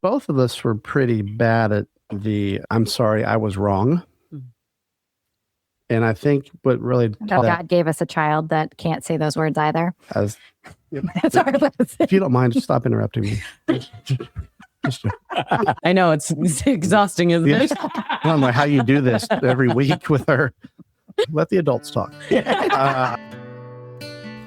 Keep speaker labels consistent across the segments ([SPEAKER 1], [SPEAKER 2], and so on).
[SPEAKER 1] both of us were pretty bad at I'm sorry, I was wrong. And I think what really...
[SPEAKER 2] God gave us a child that can't say those words either.
[SPEAKER 1] Sorry, if you don't mind, stop interrupting me.
[SPEAKER 3] I know, it's exhausting, isn't it?
[SPEAKER 1] I don't know how you do this every week with her. Let the adults talk.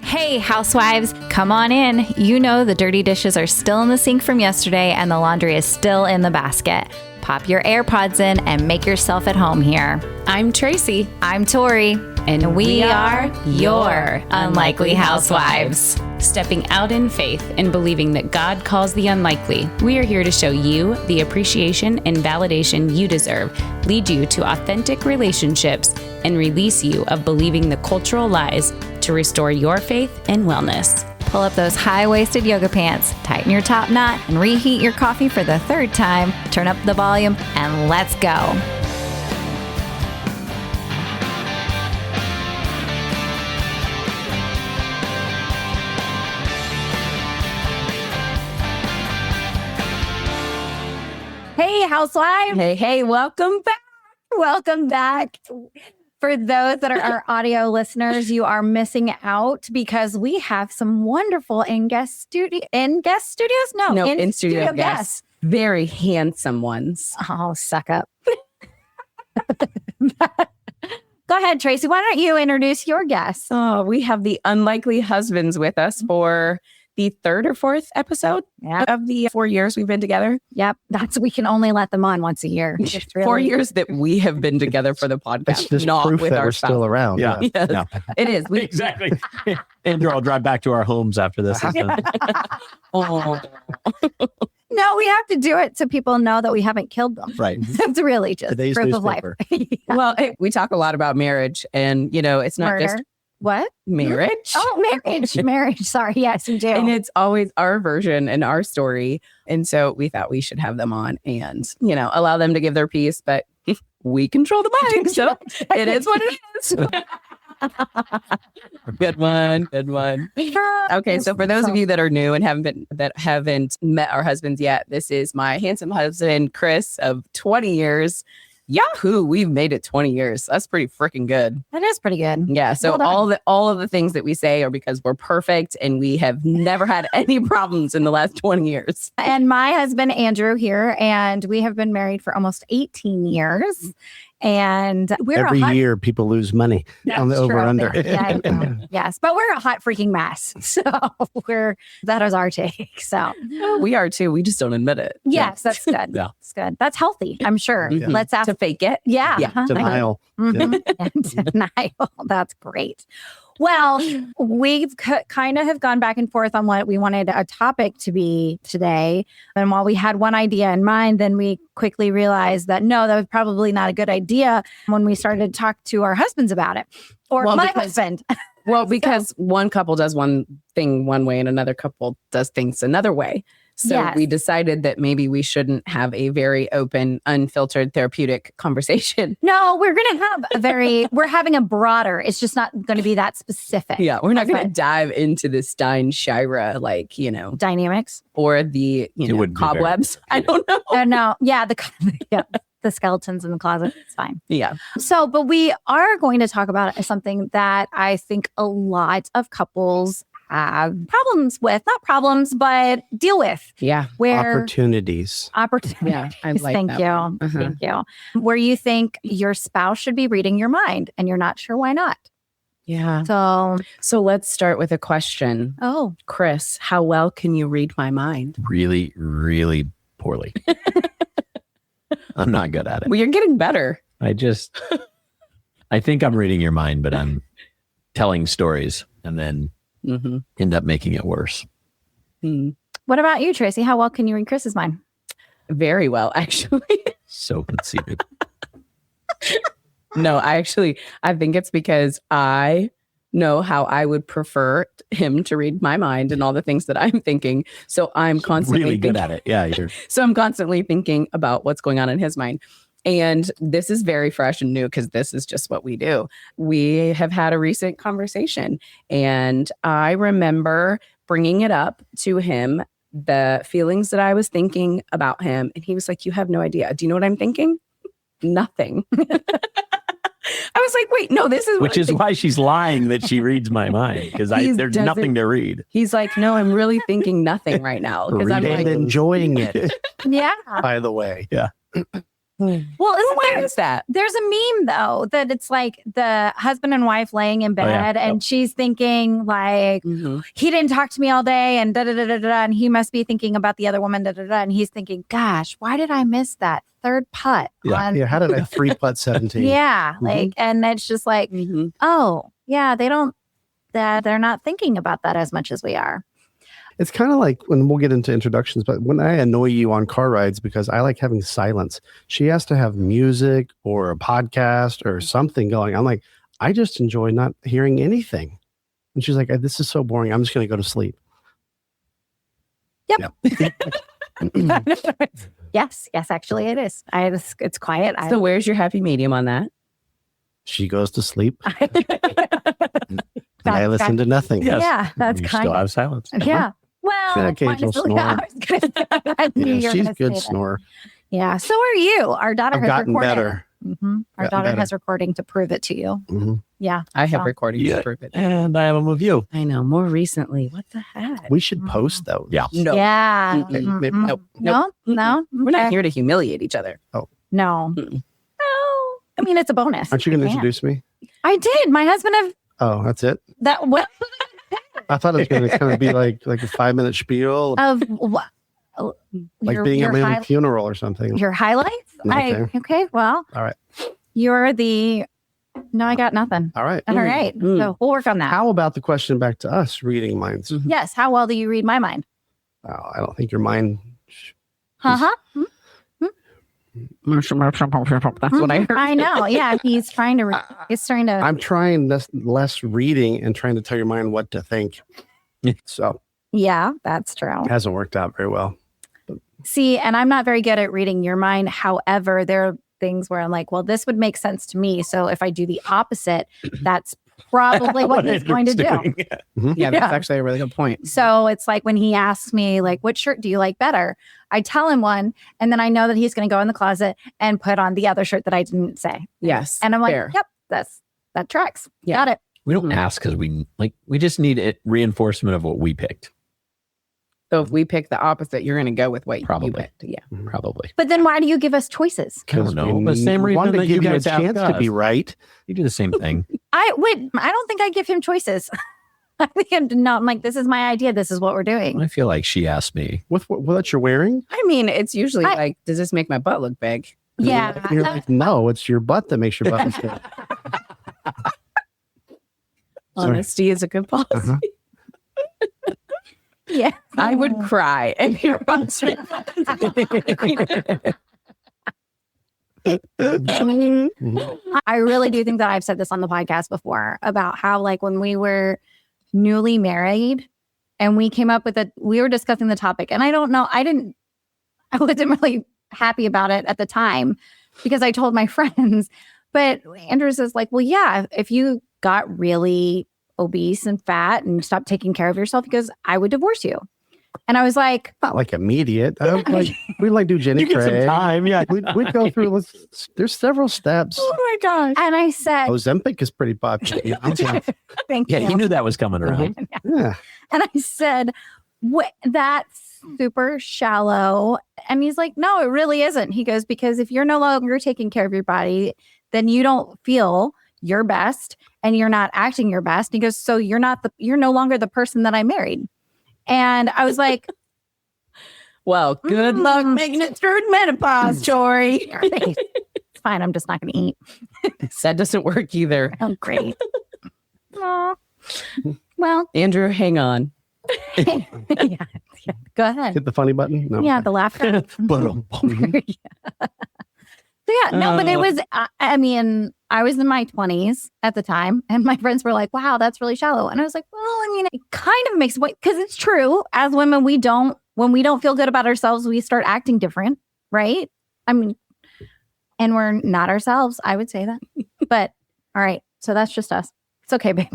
[SPEAKER 2] Hey, housewives, come on in. You know the dirty dishes are still in the sink from yesterday and the laundry is still in the basket. Pop your AirPods in and make yourself at home here.
[SPEAKER 3] I'm Tracy.
[SPEAKER 2] I'm Tori.
[SPEAKER 3] And we are your Unlikely Housewives. Stepping out in faith and believing that God calls the unlikely, we are here to show you the appreciation and validation you deserve, lead you to authentic relationships, and release you of believing the cultural lies to restore your faith and wellness.
[SPEAKER 2] Pull up those high-waisted yoga pants, tighten your top knot, and reheat your coffee for the third time. Turn up the volume, and let's go. Hey, housewives.
[SPEAKER 3] Hey, welcome back.
[SPEAKER 2] Welcome back. For those that are our audio listeners, you are missing out because we have some wonderful in-studio guests.
[SPEAKER 3] Very handsome ones.
[SPEAKER 2] Oh, suck up. Go ahead, Tracy. Why don't you introduce your guests?
[SPEAKER 3] Oh, we have the Unlikely Husbands with us for the third or fourth episode of the 4 years we've been together.
[SPEAKER 2] Yep. We can only let them on once a year.
[SPEAKER 3] Really... 4 years that we have been together for the podcast.
[SPEAKER 1] It's just
[SPEAKER 3] not
[SPEAKER 1] proof
[SPEAKER 3] with
[SPEAKER 1] that
[SPEAKER 3] our
[SPEAKER 1] we're
[SPEAKER 3] spouse.
[SPEAKER 1] still around.
[SPEAKER 4] Yeah.
[SPEAKER 3] Yes,
[SPEAKER 4] Yeah.
[SPEAKER 3] It is.
[SPEAKER 4] Exactly. Andrew, I'll drive back to our homes after this.
[SPEAKER 3] Oh.
[SPEAKER 2] No, we have to do it so people know that we haven't killed them.
[SPEAKER 4] Right.
[SPEAKER 2] It's really just
[SPEAKER 4] Today's
[SPEAKER 2] proof of life.
[SPEAKER 4] newspaper.
[SPEAKER 2] Yeah.
[SPEAKER 3] Well, we talk a lot about marriage, and it's not
[SPEAKER 2] Murder.
[SPEAKER 3] just
[SPEAKER 2] What?
[SPEAKER 3] marriage.
[SPEAKER 2] Oh, marriage. Sorry. Yes, we do.
[SPEAKER 3] And it's always our version and our story. And so we thought we should have them on and, allow them to give their piece, but we control the mic. So it is what it is. Good one. Okay. So for those of you that are new and haven't met our husbands yet, this is my handsome husband, Chris, of 20 years. Yahoo! We've made it 20 years. That's pretty freaking good.
[SPEAKER 2] That is pretty good.
[SPEAKER 3] Yeah. So all of the things that we say are because we're perfect and we have never had any problems in the last 20 years.
[SPEAKER 2] And my husband, Andrew, here, and we have been married for almost 18 years. And we're
[SPEAKER 1] every year people lose money on the over under.
[SPEAKER 2] Yeah, yes, but we're a hot freaking mess. So that is our take. So
[SPEAKER 3] we are too. We just don't admit it.
[SPEAKER 2] Yes, that's good.
[SPEAKER 4] Yeah.
[SPEAKER 2] That's good. That's healthy, I'm sure.
[SPEAKER 4] Yeah.
[SPEAKER 2] Let's ask
[SPEAKER 3] To fake it.
[SPEAKER 2] Yeah.
[SPEAKER 3] Yeah.
[SPEAKER 1] Denial.
[SPEAKER 2] Denial. That's great. Well, we've kind of have gone back and forth on what we wanted a topic to be today. And while we had one idea in mind, then we quickly realized that no, that was probably not a good idea when we started to talk to our husbands about it. Or my husband.
[SPEAKER 3] Well, because one couple does one thing one way and another couple does things another way. So we decided that maybe we shouldn't have a very open, unfiltered, therapeutic conversation.
[SPEAKER 2] No, we're going to have we're having a broader, it's just not going to be that specific.
[SPEAKER 3] Yeah, we're not going to dive into the Stein-Shira,
[SPEAKER 2] dynamics.
[SPEAKER 3] Or the, cobwebs. I don't know.
[SPEAKER 2] No, yeah, the skeletons in the closet. It's fine.
[SPEAKER 3] Yeah.
[SPEAKER 2] So, but we are going to talk about something that I think a lot of couples have problems with, not problems, but deal with.
[SPEAKER 3] Yeah.
[SPEAKER 1] Opportunities.
[SPEAKER 3] Yeah. I like
[SPEAKER 2] Thank
[SPEAKER 3] that.
[SPEAKER 2] you.
[SPEAKER 3] Uh-huh.
[SPEAKER 2] Thank you. Where you think your spouse should be reading your mind and you're not sure why not.
[SPEAKER 3] Yeah.
[SPEAKER 2] So
[SPEAKER 3] let's start with a question.
[SPEAKER 2] Oh,
[SPEAKER 3] Chris, how well can you read my mind?
[SPEAKER 4] Really, really poorly. I'm not good at it.
[SPEAKER 3] Well, you're getting better.
[SPEAKER 4] I think I'm reading your mind, but I'm telling stories and then end up making it worse.
[SPEAKER 2] What about you, Tracy? How well can you read Chris's mind?
[SPEAKER 3] Very well, actually.
[SPEAKER 4] So conceited.
[SPEAKER 3] No, I think it's because I know how I would prefer him to read my mind and all the things that I'm thinking. So I'm constantly
[SPEAKER 4] really good at it. Yeah.
[SPEAKER 3] So I'm constantly thinking about what's going on in his mind. And this is very fresh and new because this is just what we do. We have had a recent conversation and I remember bringing it up to him
[SPEAKER 5] the feelings that I was thinking about him. And he was like, you have no idea. Do you know what I'm thinking? Nothing. I was like, wait, no, this is
[SPEAKER 4] Which is why she's lying that she reads my mind, because there's nothing to read.
[SPEAKER 5] He's like, no, I'm really thinking nothing right now. Because I'm
[SPEAKER 1] And
[SPEAKER 5] like,
[SPEAKER 1] enjoying it,
[SPEAKER 2] Yeah.
[SPEAKER 1] by the way.
[SPEAKER 4] Yeah.
[SPEAKER 2] Well,
[SPEAKER 5] why is that?
[SPEAKER 2] there's a meme though that it's like the husband and wife laying in bed, and she's thinking like, he didn't talk to me all day, and da da da da da, and he must be thinking about the other woman, da da da, and he's thinking, gosh, why did I miss that third putt?
[SPEAKER 1] Yeah. How did I 3-putt 17?
[SPEAKER 2] Yeah, like, and it's just like, oh, yeah, they're not thinking about that as much as we are.
[SPEAKER 1] It's kind of like when we'll get into introductions, but when I annoy you on car rides because I like having silence, she has to have music or a podcast or something going. I'm like, I just enjoy not hearing anything. And she's like, this is so boring. I'm just going to go to sleep.
[SPEAKER 2] Yep. Yes, actually it is. It's quiet.
[SPEAKER 5] So where's your happy medium on that?
[SPEAKER 1] She goes to sleep. And I listen to nothing.
[SPEAKER 4] Yes.
[SPEAKER 2] Yeah, that's
[SPEAKER 4] You
[SPEAKER 2] kind
[SPEAKER 4] still
[SPEAKER 2] of.
[SPEAKER 4] have silence.
[SPEAKER 2] Yeah. Well,
[SPEAKER 1] An
[SPEAKER 2] mine
[SPEAKER 1] occasional
[SPEAKER 2] is-
[SPEAKER 1] snore.
[SPEAKER 2] yeah, I was gonna say- I knew you were
[SPEAKER 1] She's
[SPEAKER 2] gonna
[SPEAKER 1] good
[SPEAKER 2] say that.
[SPEAKER 1] snorer.
[SPEAKER 2] Yeah. So are you. Our daughter
[SPEAKER 1] I've
[SPEAKER 2] has
[SPEAKER 1] gotten
[SPEAKER 2] recorded.
[SPEAKER 1] better.
[SPEAKER 2] Our
[SPEAKER 1] Gotten
[SPEAKER 2] daughter
[SPEAKER 1] better.
[SPEAKER 2] has recording to prove it to you.
[SPEAKER 1] Mhm.
[SPEAKER 2] Yeah.
[SPEAKER 5] I have
[SPEAKER 2] So-
[SPEAKER 5] recordings
[SPEAKER 4] Yeah.
[SPEAKER 5] to prove it.
[SPEAKER 4] And I have them with you.
[SPEAKER 5] I know. More recently. What the heck?
[SPEAKER 1] We should post those.
[SPEAKER 4] Yeah.
[SPEAKER 5] No.
[SPEAKER 2] Yeah.
[SPEAKER 5] Mm-mm.
[SPEAKER 1] Okay, maybe-
[SPEAKER 2] Mm-mm.
[SPEAKER 5] Nope.
[SPEAKER 2] No. No.
[SPEAKER 5] We're not
[SPEAKER 2] Okay.
[SPEAKER 5] here to humiliate each other.
[SPEAKER 2] No.
[SPEAKER 5] Mm-mm.
[SPEAKER 2] No. I mean, it's a bonus.
[SPEAKER 1] Aren't you going to
[SPEAKER 2] Man.
[SPEAKER 1] introduce me?
[SPEAKER 2] I did. My husband have
[SPEAKER 1] Oh, that's it.
[SPEAKER 2] that. What
[SPEAKER 1] I thought it was going to kind of be like a 5-minute spiel,
[SPEAKER 2] of what?
[SPEAKER 1] like being at my own funeral or something.
[SPEAKER 2] Your highlights?
[SPEAKER 1] Nothing.
[SPEAKER 2] Okay. Well.
[SPEAKER 1] All right.
[SPEAKER 2] You're the. No, I got nothing.
[SPEAKER 1] All right.
[SPEAKER 2] All right.
[SPEAKER 5] Mm.
[SPEAKER 2] So we'll work on that.
[SPEAKER 1] How about the question back to us reading minds?
[SPEAKER 5] Mm.
[SPEAKER 2] Yes. How well do you read my mind?
[SPEAKER 1] I don't think your mind.
[SPEAKER 2] Uh huh.
[SPEAKER 5] That's what I heard.
[SPEAKER 2] I know. Yeah. He's trying to. He's trying to.
[SPEAKER 1] I'm trying less reading and trying to tell your mind what to think. So
[SPEAKER 2] Yeah, that's true.
[SPEAKER 1] it hasn't worked out very well.
[SPEAKER 2] See, and I'm not very good at reading your mind. However, there are things where I'm like, well, this would make sense to me. So if I do the opposite, that's probably what he's going to do.
[SPEAKER 5] Yeah, that's actually a really good point.
[SPEAKER 2] So it's like when he asks me, like, what shirt do you like better? I tell him one, and then I know that he's going to go in the closet and put on the other shirt that I didn't say.
[SPEAKER 5] Yes.
[SPEAKER 2] And I'm like,
[SPEAKER 5] fair.
[SPEAKER 2] yep, that tracks.
[SPEAKER 5] Yeah.
[SPEAKER 2] Got it.
[SPEAKER 4] We don't ask because we just need reinforcement of what we picked.
[SPEAKER 5] So if we pick the opposite, you're going to go with what
[SPEAKER 4] Probably.
[SPEAKER 5] you picked. Yeah.
[SPEAKER 4] Probably.
[SPEAKER 2] But then why do you give us choices?
[SPEAKER 4] I don't know. The same
[SPEAKER 1] we wanted
[SPEAKER 4] reason
[SPEAKER 1] to
[SPEAKER 4] that you
[SPEAKER 1] give you a
[SPEAKER 4] guys ask
[SPEAKER 1] chance to be
[SPEAKER 4] us.
[SPEAKER 1] right.
[SPEAKER 4] You do the same thing.
[SPEAKER 2] I don't think I give him choices. I think I'm like, this is my idea. This is what we're doing.
[SPEAKER 4] I feel like she asked me.
[SPEAKER 1] With what you're wearing?
[SPEAKER 5] I mean, it's usually like, does this make my butt look big?
[SPEAKER 2] Yeah.
[SPEAKER 1] And you're like, no, it's your butt that makes your butt look good. Sorry.
[SPEAKER 5] Honesty is a good policy.
[SPEAKER 1] Uh-huh.
[SPEAKER 2] Yeah.
[SPEAKER 5] I would cry if your butt
[SPEAKER 2] I really do think that I've said this on the podcast before about how, like, when we were newly married and we came up with we were discussing the topic, and I don't know, I wasn't really happy about it at the time because I told my friends, but Andrew says, like, well, yeah, if you got really obese and fat and stopped taking care of yourself, he goes, I would divorce you. And I was like,
[SPEAKER 1] Not like immediate. We'd like do Jenny
[SPEAKER 4] You get some
[SPEAKER 1] Craig.
[SPEAKER 4] time. Yeah.
[SPEAKER 1] We'd go through. There's several steps.
[SPEAKER 5] Oh my gosh.
[SPEAKER 2] and I said,
[SPEAKER 1] Ozempic is pretty popular. You know?
[SPEAKER 2] thank
[SPEAKER 4] Yeah,
[SPEAKER 2] you.
[SPEAKER 4] he knew that was coming around.
[SPEAKER 1] Yeah.
[SPEAKER 2] And I said, that's super shallow. And he's like, no, it really isn't. He goes, because if you're no longer taking care of your body, then you don't feel your best and you're not acting your best. He goes, so you're no longer the person that I married. And I was like,
[SPEAKER 5] Well, good luck making it through menopause, Tori.
[SPEAKER 2] it's fine. I'm just not going to eat.
[SPEAKER 5] That doesn't work either.
[SPEAKER 2] Oh, great. Aw. Well,
[SPEAKER 5] Andrew, hang on.
[SPEAKER 2] yeah. Go ahead.
[SPEAKER 1] Hit the funny button. No.
[SPEAKER 2] Yeah, the laughter. So yeah, no, but it was, I mean, I was in my 20s at the time, and my friends were like, wow, that's really shallow. And I was like, well, I mean, it kind of makes, because it's true. As women, when we don't feel good about ourselves, we start acting different, right? I mean, and we're not ourselves. I would say that. But all right, so that's just us. It's okay, babe.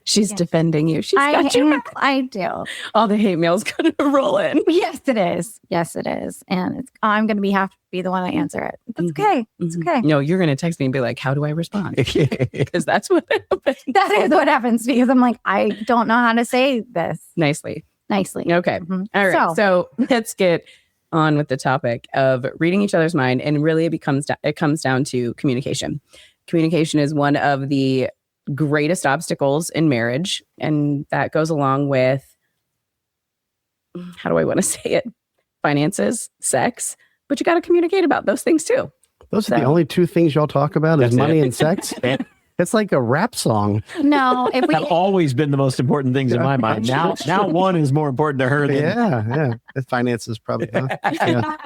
[SPEAKER 5] She's defending you. She's got you back.
[SPEAKER 2] I do.
[SPEAKER 5] All the hate mail's going to roll in.
[SPEAKER 2] Yes, it is. Yes, it is. And I'm going to have to be the one to answer it. That's okay. It's okay.
[SPEAKER 5] No, you're going to text me and be like, how do I respond? Because that's what happens.
[SPEAKER 2] That is what happens because I'm like, I don't know how to say this
[SPEAKER 5] Nicely. Okay.
[SPEAKER 2] Mhm.
[SPEAKER 5] All right. So let's get on with the topic of reading each other's mind. And really it comes down to communication. Communication is one of the greatest obstacles in marriage. And that goes along with, how do I want to say it? Finances, sex, but you got to communicate about those things too.
[SPEAKER 1] Those are the only two things y'all talk about is money and sex. It's like a rap song.
[SPEAKER 2] No, if we
[SPEAKER 4] have always been the most important things in my mind. Now one is more important to her than
[SPEAKER 1] Yeah. The finances probably. Yeah.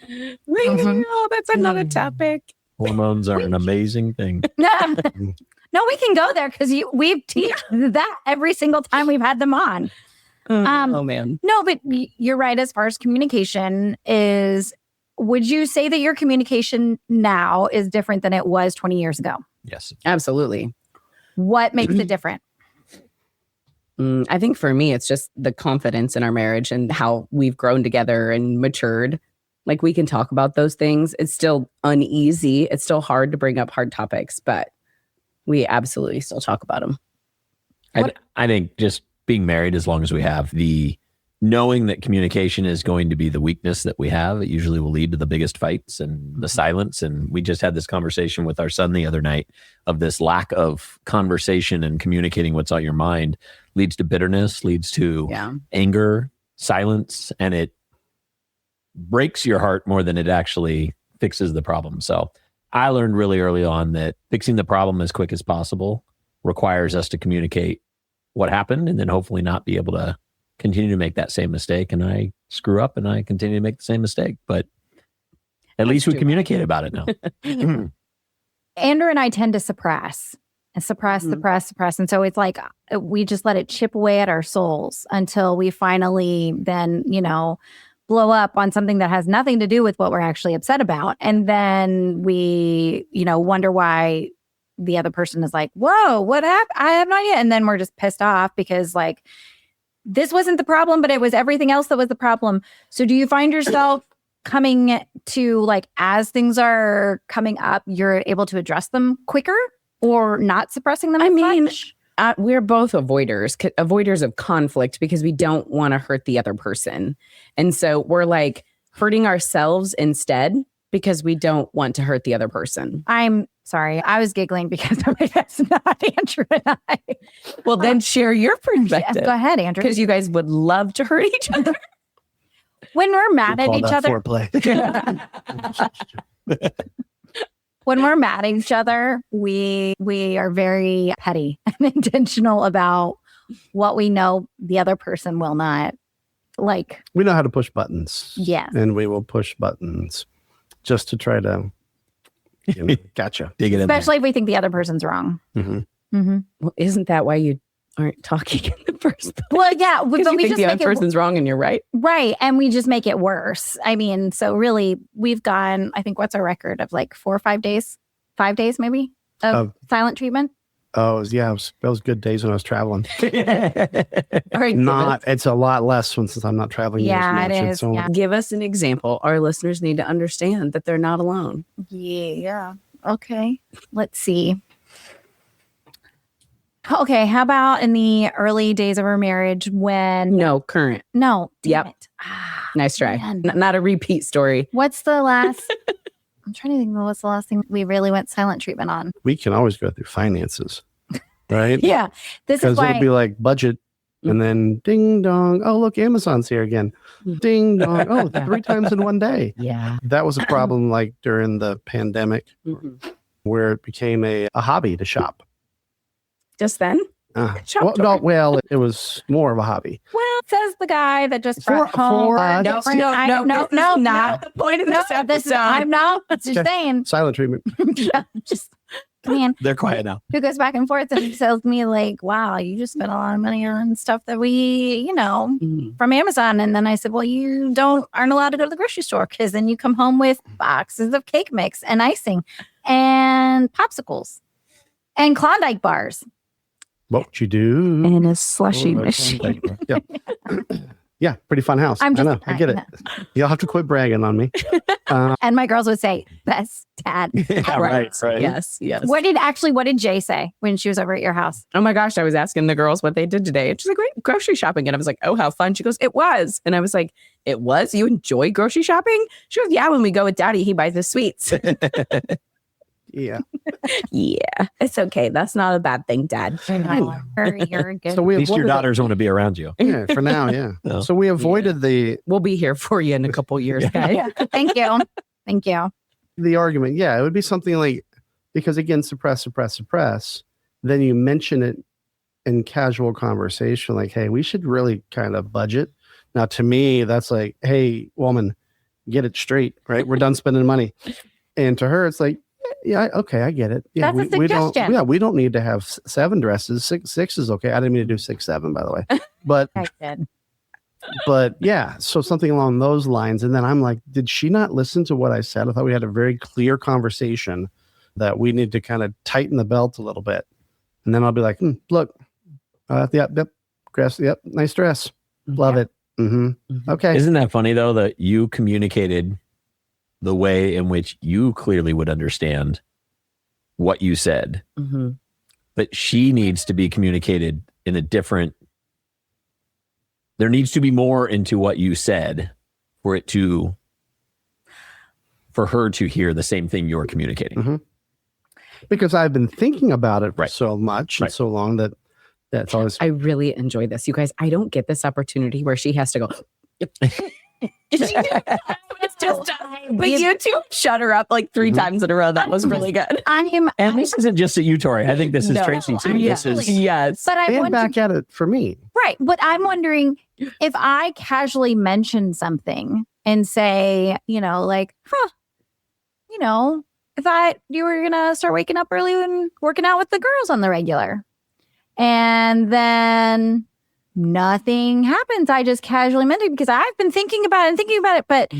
[SPEAKER 5] Oh, that's another topic.
[SPEAKER 4] hormones are an amazing thing.
[SPEAKER 2] No, we can go there because we've teased that every single time we've had them on.
[SPEAKER 5] Oh man.
[SPEAKER 2] No, but you're right. As far as communication is, would you say that your communication now is different than it was 20 years ago?
[SPEAKER 4] Yes,
[SPEAKER 5] absolutely.
[SPEAKER 2] What makes it different?
[SPEAKER 5] I think for me, it's just the confidence in our marriage and how we've grown together and matured. Like we can talk about those things. It's still uneasy. It's still hard to bring up hard topics, but we absolutely still talk about them.
[SPEAKER 4] I think just being married, as long as we have the knowing that communication is going to be the weakness that we have, it usually will lead to the biggest fights and the silence. And we just had this conversation with our son the other night of this lack of conversation and communicating what's on your mind leads to bitterness, leads to anger, silence, and it breaks your heart more than it actually fixes the problem. So I learned really early on that fixing the problem as quick as possible requires us to communicate what happened and then hopefully not be able to continue to make that same mistake. And I screw up and I continue to make the same mistake, but at least we communicate about it now.
[SPEAKER 2] Andrew and I tend to suppress. And suppress. And so it's like we just let it chip away at our souls until we finally then, blow up on something that has nothing to do with what we're actually upset about. And then we, wonder why the other person is like, whoa, what happened? I have no idea. And then we're just pissed off because this wasn't the problem, but it was everything else that was the problem. So do you find yourself coming to as things are coming up, you're able to address them quicker or not suppressing them?
[SPEAKER 5] We're both avoiders of conflict because we don't want to hurt the other person. And so we're hurting ourselves instead because we don't want to hurt the other person.
[SPEAKER 2] I'm sorry. I was giggling because that's not Andrew and I.
[SPEAKER 5] Well, then share your perspective.
[SPEAKER 2] Yes, go ahead, Andrew.
[SPEAKER 5] Because you guys would love to hurt each other.
[SPEAKER 2] When we're mad at each other.
[SPEAKER 1] Foreplay.
[SPEAKER 2] When we're mad at each other, we are very petty and intentional about what we know the other person will not like.
[SPEAKER 1] We know how to push buttons.
[SPEAKER 2] Yeah.
[SPEAKER 1] And we will push buttons just to try to gotcha.
[SPEAKER 4] Dig it in
[SPEAKER 2] Especially if we think the other person's wrong.
[SPEAKER 1] Mm-hmm.
[SPEAKER 2] Mm-hmm.
[SPEAKER 5] Well, isn't that why you aren't talking in the first place?
[SPEAKER 2] Well, yeah. But
[SPEAKER 5] Because you
[SPEAKER 2] we
[SPEAKER 5] think
[SPEAKER 2] just
[SPEAKER 5] the
[SPEAKER 2] make
[SPEAKER 5] other
[SPEAKER 2] it
[SPEAKER 5] person's wrong and you're right.
[SPEAKER 2] right. And we just make it worse. So really, we've gone, I think, what's our record of 4 or 5 days? 5 days, maybe, of silent treatment?
[SPEAKER 1] Oh, those good days when I was traveling.
[SPEAKER 5] All right.
[SPEAKER 1] It's a lot less since I'm not traveling.
[SPEAKER 2] Yeah,
[SPEAKER 1] as much.
[SPEAKER 2] it is. Yeah.
[SPEAKER 5] Give us an example. Our listeners need to understand that they're not alone.
[SPEAKER 2] Yeah. Okay. Let's see. Okay. How about in the early days of our marriage when...
[SPEAKER 5] No, current.
[SPEAKER 2] No.
[SPEAKER 5] Yep.
[SPEAKER 2] It.
[SPEAKER 5] Nice try.
[SPEAKER 2] Man.
[SPEAKER 5] Not a repeat story.
[SPEAKER 2] What's the last... I'm trying to think of what's the last thing we really went silent treatment on.
[SPEAKER 1] We can always go through finances, right?
[SPEAKER 2] Yeah. This is
[SPEAKER 1] Because
[SPEAKER 2] why...
[SPEAKER 1] it'll be like budget and then ding dong. Oh, look, Amazon's here again. Ding dong. Oh, 3 times in one day.
[SPEAKER 5] Yeah.
[SPEAKER 1] That was a problem during the pandemic where it became a hobby to shop.
[SPEAKER 5] Just then?
[SPEAKER 1] It was more of a hobby.
[SPEAKER 2] Well, says the guy that just brought home.
[SPEAKER 5] No,
[SPEAKER 2] this is not
[SPEAKER 5] the point of this episode.
[SPEAKER 2] I'm not. It's just saying.
[SPEAKER 1] Silent treatment.
[SPEAKER 2] Just man,
[SPEAKER 4] They're quiet now.
[SPEAKER 2] who goes back and forth and tells me wow, you just spent a lot of money on stuff that we, from Amazon. And then I said, well, you aren't allowed to go to the grocery store because then you come home with boxes of cake mix and icing and popsicles and Klondike bars.
[SPEAKER 1] What would you do?
[SPEAKER 5] in a slushy machine.
[SPEAKER 1] Yeah. Yeah, pretty fun house.
[SPEAKER 2] I'm just
[SPEAKER 1] I know. I get it. You'll have to quit bragging on me.
[SPEAKER 2] And my girls would say, best dad.
[SPEAKER 4] Yeah, right.
[SPEAKER 5] Yes.
[SPEAKER 2] What did Jay say when she was over at your house?
[SPEAKER 5] Oh my gosh, I was asking the girls what they did today. And she's like, "Wait, grocery shopping." And I was like, "Oh, how fun." She goes, "It was." And I was like, "It was? You enjoy grocery shopping?" She goes, "Yeah, when we go with daddy, he buys the sweets."
[SPEAKER 1] Yeah.
[SPEAKER 5] Yeah, it's okay. That's not a bad thing, Dad.
[SPEAKER 2] You're good.
[SPEAKER 1] So
[SPEAKER 4] At least your daughters want to be around you.
[SPEAKER 1] Yeah, for now, yeah.
[SPEAKER 4] No.
[SPEAKER 1] So we avoided
[SPEAKER 5] We'll be here for you in a couple years, guys.
[SPEAKER 2] Thank you. Thank you.
[SPEAKER 1] the argument. Yeah, it would be something like, because again, suppress. Then you mention it in casual conversation, like, hey, we should really kind of budget. Now, to me, that's like, hey, woman, get it straight, right? We're done spending money. And to her, it's like, yeah, okay, I get it. Yeah,
[SPEAKER 2] That's a
[SPEAKER 1] we don't.
[SPEAKER 2] suggestion.
[SPEAKER 1] Yeah, we don't need to have 7 dresses. Six is okay. I didn't mean to do 6, 7, by the way. But
[SPEAKER 2] I did.
[SPEAKER 1] but yeah, so something along those lines. And then I'm like, did she not listen to what I said? I thought we had a very clear conversation that we need to kind of tighten the belt a little bit. And then I'll be like, look, yep, dress, yep, nice dress, love it. Mm-hmm. Okay.
[SPEAKER 4] Isn't that funny though, that you communicated the way in which you clearly would understand what you said, but she needs to be communicated in a different, there needs to be more into what you said for her to hear the same thing you're communicating.
[SPEAKER 1] Mm-hmm. Because I've been thinking about it for
[SPEAKER 4] Right.
[SPEAKER 1] so much and
[SPEAKER 4] Right.
[SPEAKER 1] so long that's always.
[SPEAKER 5] I really enjoy this. You guys, I don't get this opportunity where she has to go. It's just, but you two shut her up like 3 times in a row. That was really good.
[SPEAKER 2] I'm,
[SPEAKER 4] And this isn't just at you, Tori. I think this is
[SPEAKER 5] No.
[SPEAKER 4] Tracy too.
[SPEAKER 5] Yes.
[SPEAKER 4] This is
[SPEAKER 5] Yes.
[SPEAKER 2] but I
[SPEAKER 1] and
[SPEAKER 2] want
[SPEAKER 1] back at it for me.
[SPEAKER 2] right. But I'm wondering if I casually mention something and say, like, I thought you were gonna start waking up early and working out with the girls on the regular, and then nothing happens. I just casually mentioned because I've been thinking about it, but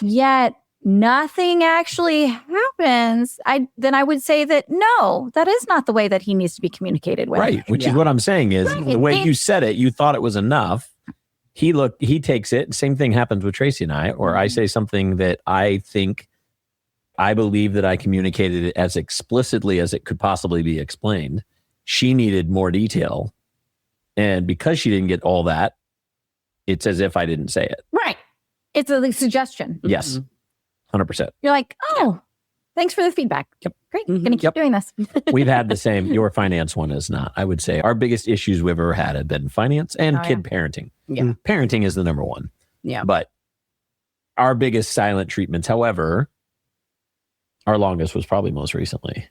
[SPEAKER 2] yet nothing actually happens. Then I would say that no, that is not the way that he needs to be communicated with.
[SPEAKER 4] right, which is
[SPEAKER 5] Yeah.
[SPEAKER 4] what I'm saying is
[SPEAKER 2] Right.
[SPEAKER 4] the way you said it, you thought it was enough. He takes it. Same thing happens with Tracy and I, or I say something that I believe that I communicated it as explicitly as it could possibly be explained. She needed more detail. And because she didn't get all that, it's as if I didn't say it.
[SPEAKER 2] Right. It's a suggestion.
[SPEAKER 4] Yes. 100%.
[SPEAKER 2] You're like, oh, thanks for the feedback.
[SPEAKER 4] Yep.
[SPEAKER 2] Great.
[SPEAKER 5] Mhm.
[SPEAKER 2] Gonna keep
[SPEAKER 4] Yep.
[SPEAKER 2] doing this.
[SPEAKER 4] We've had the same. Your finance one is not. I would say our biggest issues we've ever had have been finance and
[SPEAKER 2] Oh,
[SPEAKER 4] kid parenting.
[SPEAKER 5] Yeah.
[SPEAKER 4] Parenting is the number one.
[SPEAKER 5] Yeah.
[SPEAKER 4] But our biggest silent treatments, however, our longest was probably most recently.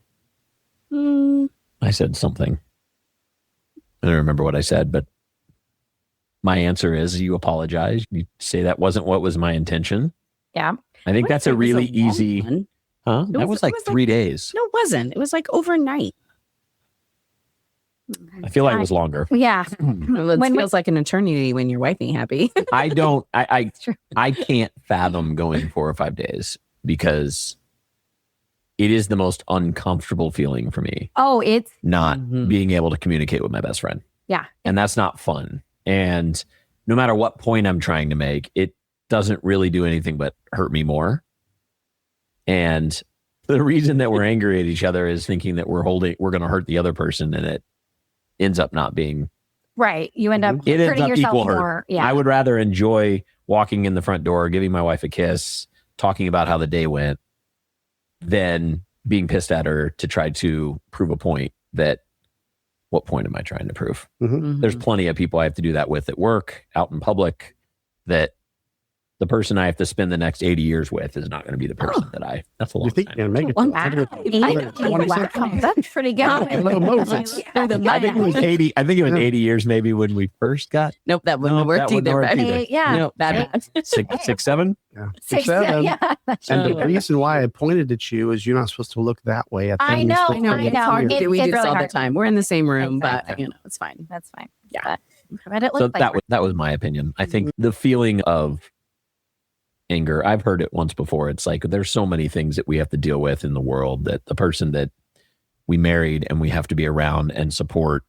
[SPEAKER 4] I said something. I don't remember what I said, but my answer is you apologize. You say that wasn't what was my intention.
[SPEAKER 2] Yeah.
[SPEAKER 4] I think that's a really easy, huh?
[SPEAKER 5] It
[SPEAKER 4] That
[SPEAKER 5] was-
[SPEAKER 4] was like
[SPEAKER 5] it was like-
[SPEAKER 4] 3 days.
[SPEAKER 5] No, it wasn't. It was like overnight.
[SPEAKER 4] I feel like it was longer.
[SPEAKER 2] Yeah.
[SPEAKER 5] It
[SPEAKER 2] When we-
[SPEAKER 5] feels like an eternity when your wife ain't happy.
[SPEAKER 4] I don't,
[SPEAKER 2] True.
[SPEAKER 4] I can't fathom going 4 or 5 days because it is the most uncomfortable feeling for me,
[SPEAKER 2] Oh, it's
[SPEAKER 4] not
[SPEAKER 5] Mhm.
[SPEAKER 4] being able to communicate with my best friend.
[SPEAKER 2] yeah.
[SPEAKER 4] And that's not fun. And no matter what point I'm trying to make, it doesn't really do anything but hurt me more. And the reason that we're angry at each other is thinking that we're going to hurt the other person, and it ends up not being.
[SPEAKER 2] Right. You end up
[SPEAKER 4] It ends
[SPEAKER 2] hurting
[SPEAKER 4] up
[SPEAKER 2] yourself
[SPEAKER 4] equal hurt.
[SPEAKER 2] more. Yeah.
[SPEAKER 4] I would rather enjoy walking in the front door, giving my wife a kiss, talking about how the day went, than being pissed at her to try to prove a point that, what point am I trying to prove? There's plenty of people I have to do that with at work, out in public, that the person I have to spend the next 80 years with is not going to be the person that that's a long
[SPEAKER 1] You think
[SPEAKER 4] time.
[SPEAKER 1] you can make it?
[SPEAKER 2] Wow.
[SPEAKER 1] Wow.
[SPEAKER 2] That's pretty good.
[SPEAKER 1] Little Moses.
[SPEAKER 4] I think it was 80. I think it was 80 years maybe when we first got
[SPEAKER 5] Nope, that wouldn't have
[SPEAKER 4] Nope,
[SPEAKER 5] worked
[SPEAKER 4] that wouldn't
[SPEAKER 5] either.
[SPEAKER 4] work
[SPEAKER 5] Becky.
[SPEAKER 4] either.
[SPEAKER 2] Yeah.
[SPEAKER 5] Nope, bad.
[SPEAKER 4] 6, 7.
[SPEAKER 1] Yeah.
[SPEAKER 2] 6,
[SPEAKER 1] 7.
[SPEAKER 2] yeah. That's
[SPEAKER 1] And
[SPEAKER 2] true.
[SPEAKER 1] the reason why I pointed at you is you're not supposed to look that way at
[SPEAKER 2] I
[SPEAKER 1] things.
[SPEAKER 2] know,
[SPEAKER 1] You're supposed to
[SPEAKER 2] I
[SPEAKER 1] look
[SPEAKER 2] know.
[SPEAKER 1] at
[SPEAKER 5] hard
[SPEAKER 1] you.
[SPEAKER 5] to do. We
[SPEAKER 2] It's
[SPEAKER 5] do this
[SPEAKER 2] really
[SPEAKER 5] all
[SPEAKER 2] hard.
[SPEAKER 5] the time. We're in the same room,
[SPEAKER 2] Exactly.
[SPEAKER 5] but it's fine.
[SPEAKER 2] That's fine.
[SPEAKER 5] Yeah.
[SPEAKER 2] But it
[SPEAKER 4] So
[SPEAKER 2] looks like
[SPEAKER 4] that was my opinion. I think the feeling of anger, I've heard it once before. It's like there's so many things that we have to deal with in the world that the person that we married and we have to be around and support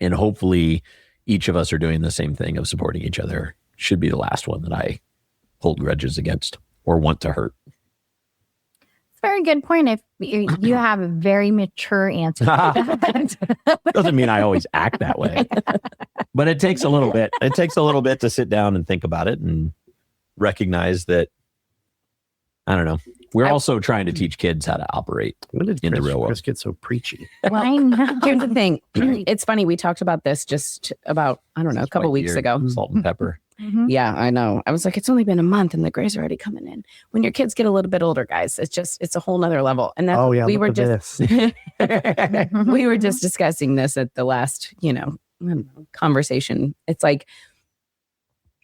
[SPEAKER 4] And hopefully each of us are doing the same thing of supporting each other. Should be the last one that I hold grudges against or want to hurt.
[SPEAKER 2] Very good point. If you have a very mature answer to that.
[SPEAKER 4] Doesn't mean I always act that way, but it takes a little bit. It takes a little bit to sit down and think about it and recognize that, I don't know. We're also trying to teach kids how to operate
[SPEAKER 1] When did
[SPEAKER 4] in the real world.
[SPEAKER 1] Chris get so preachy?
[SPEAKER 2] Well, I know.
[SPEAKER 5] Here's the thing. It's funny. We talked about this just about, I don't know, a couple weeks ago.
[SPEAKER 4] Salt and pepper.
[SPEAKER 2] Mhm.
[SPEAKER 5] Yeah, I know. I was like, it's only been a month and the grays are already coming in. When your kids get a little bit older, guys, it's a whole nother level. And that's,
[SPEAKER 1] Oh yeah,
[SPEAKER 5] we
[SPEAKER 1] look
[SPEAKER 5] were
[SPEAKER 1] at
[SPEAKER 5] just,
[SPEAKER 1] this.
[SPEAKER 5] we were just discussing this at the last, I don't know, conversation. It's like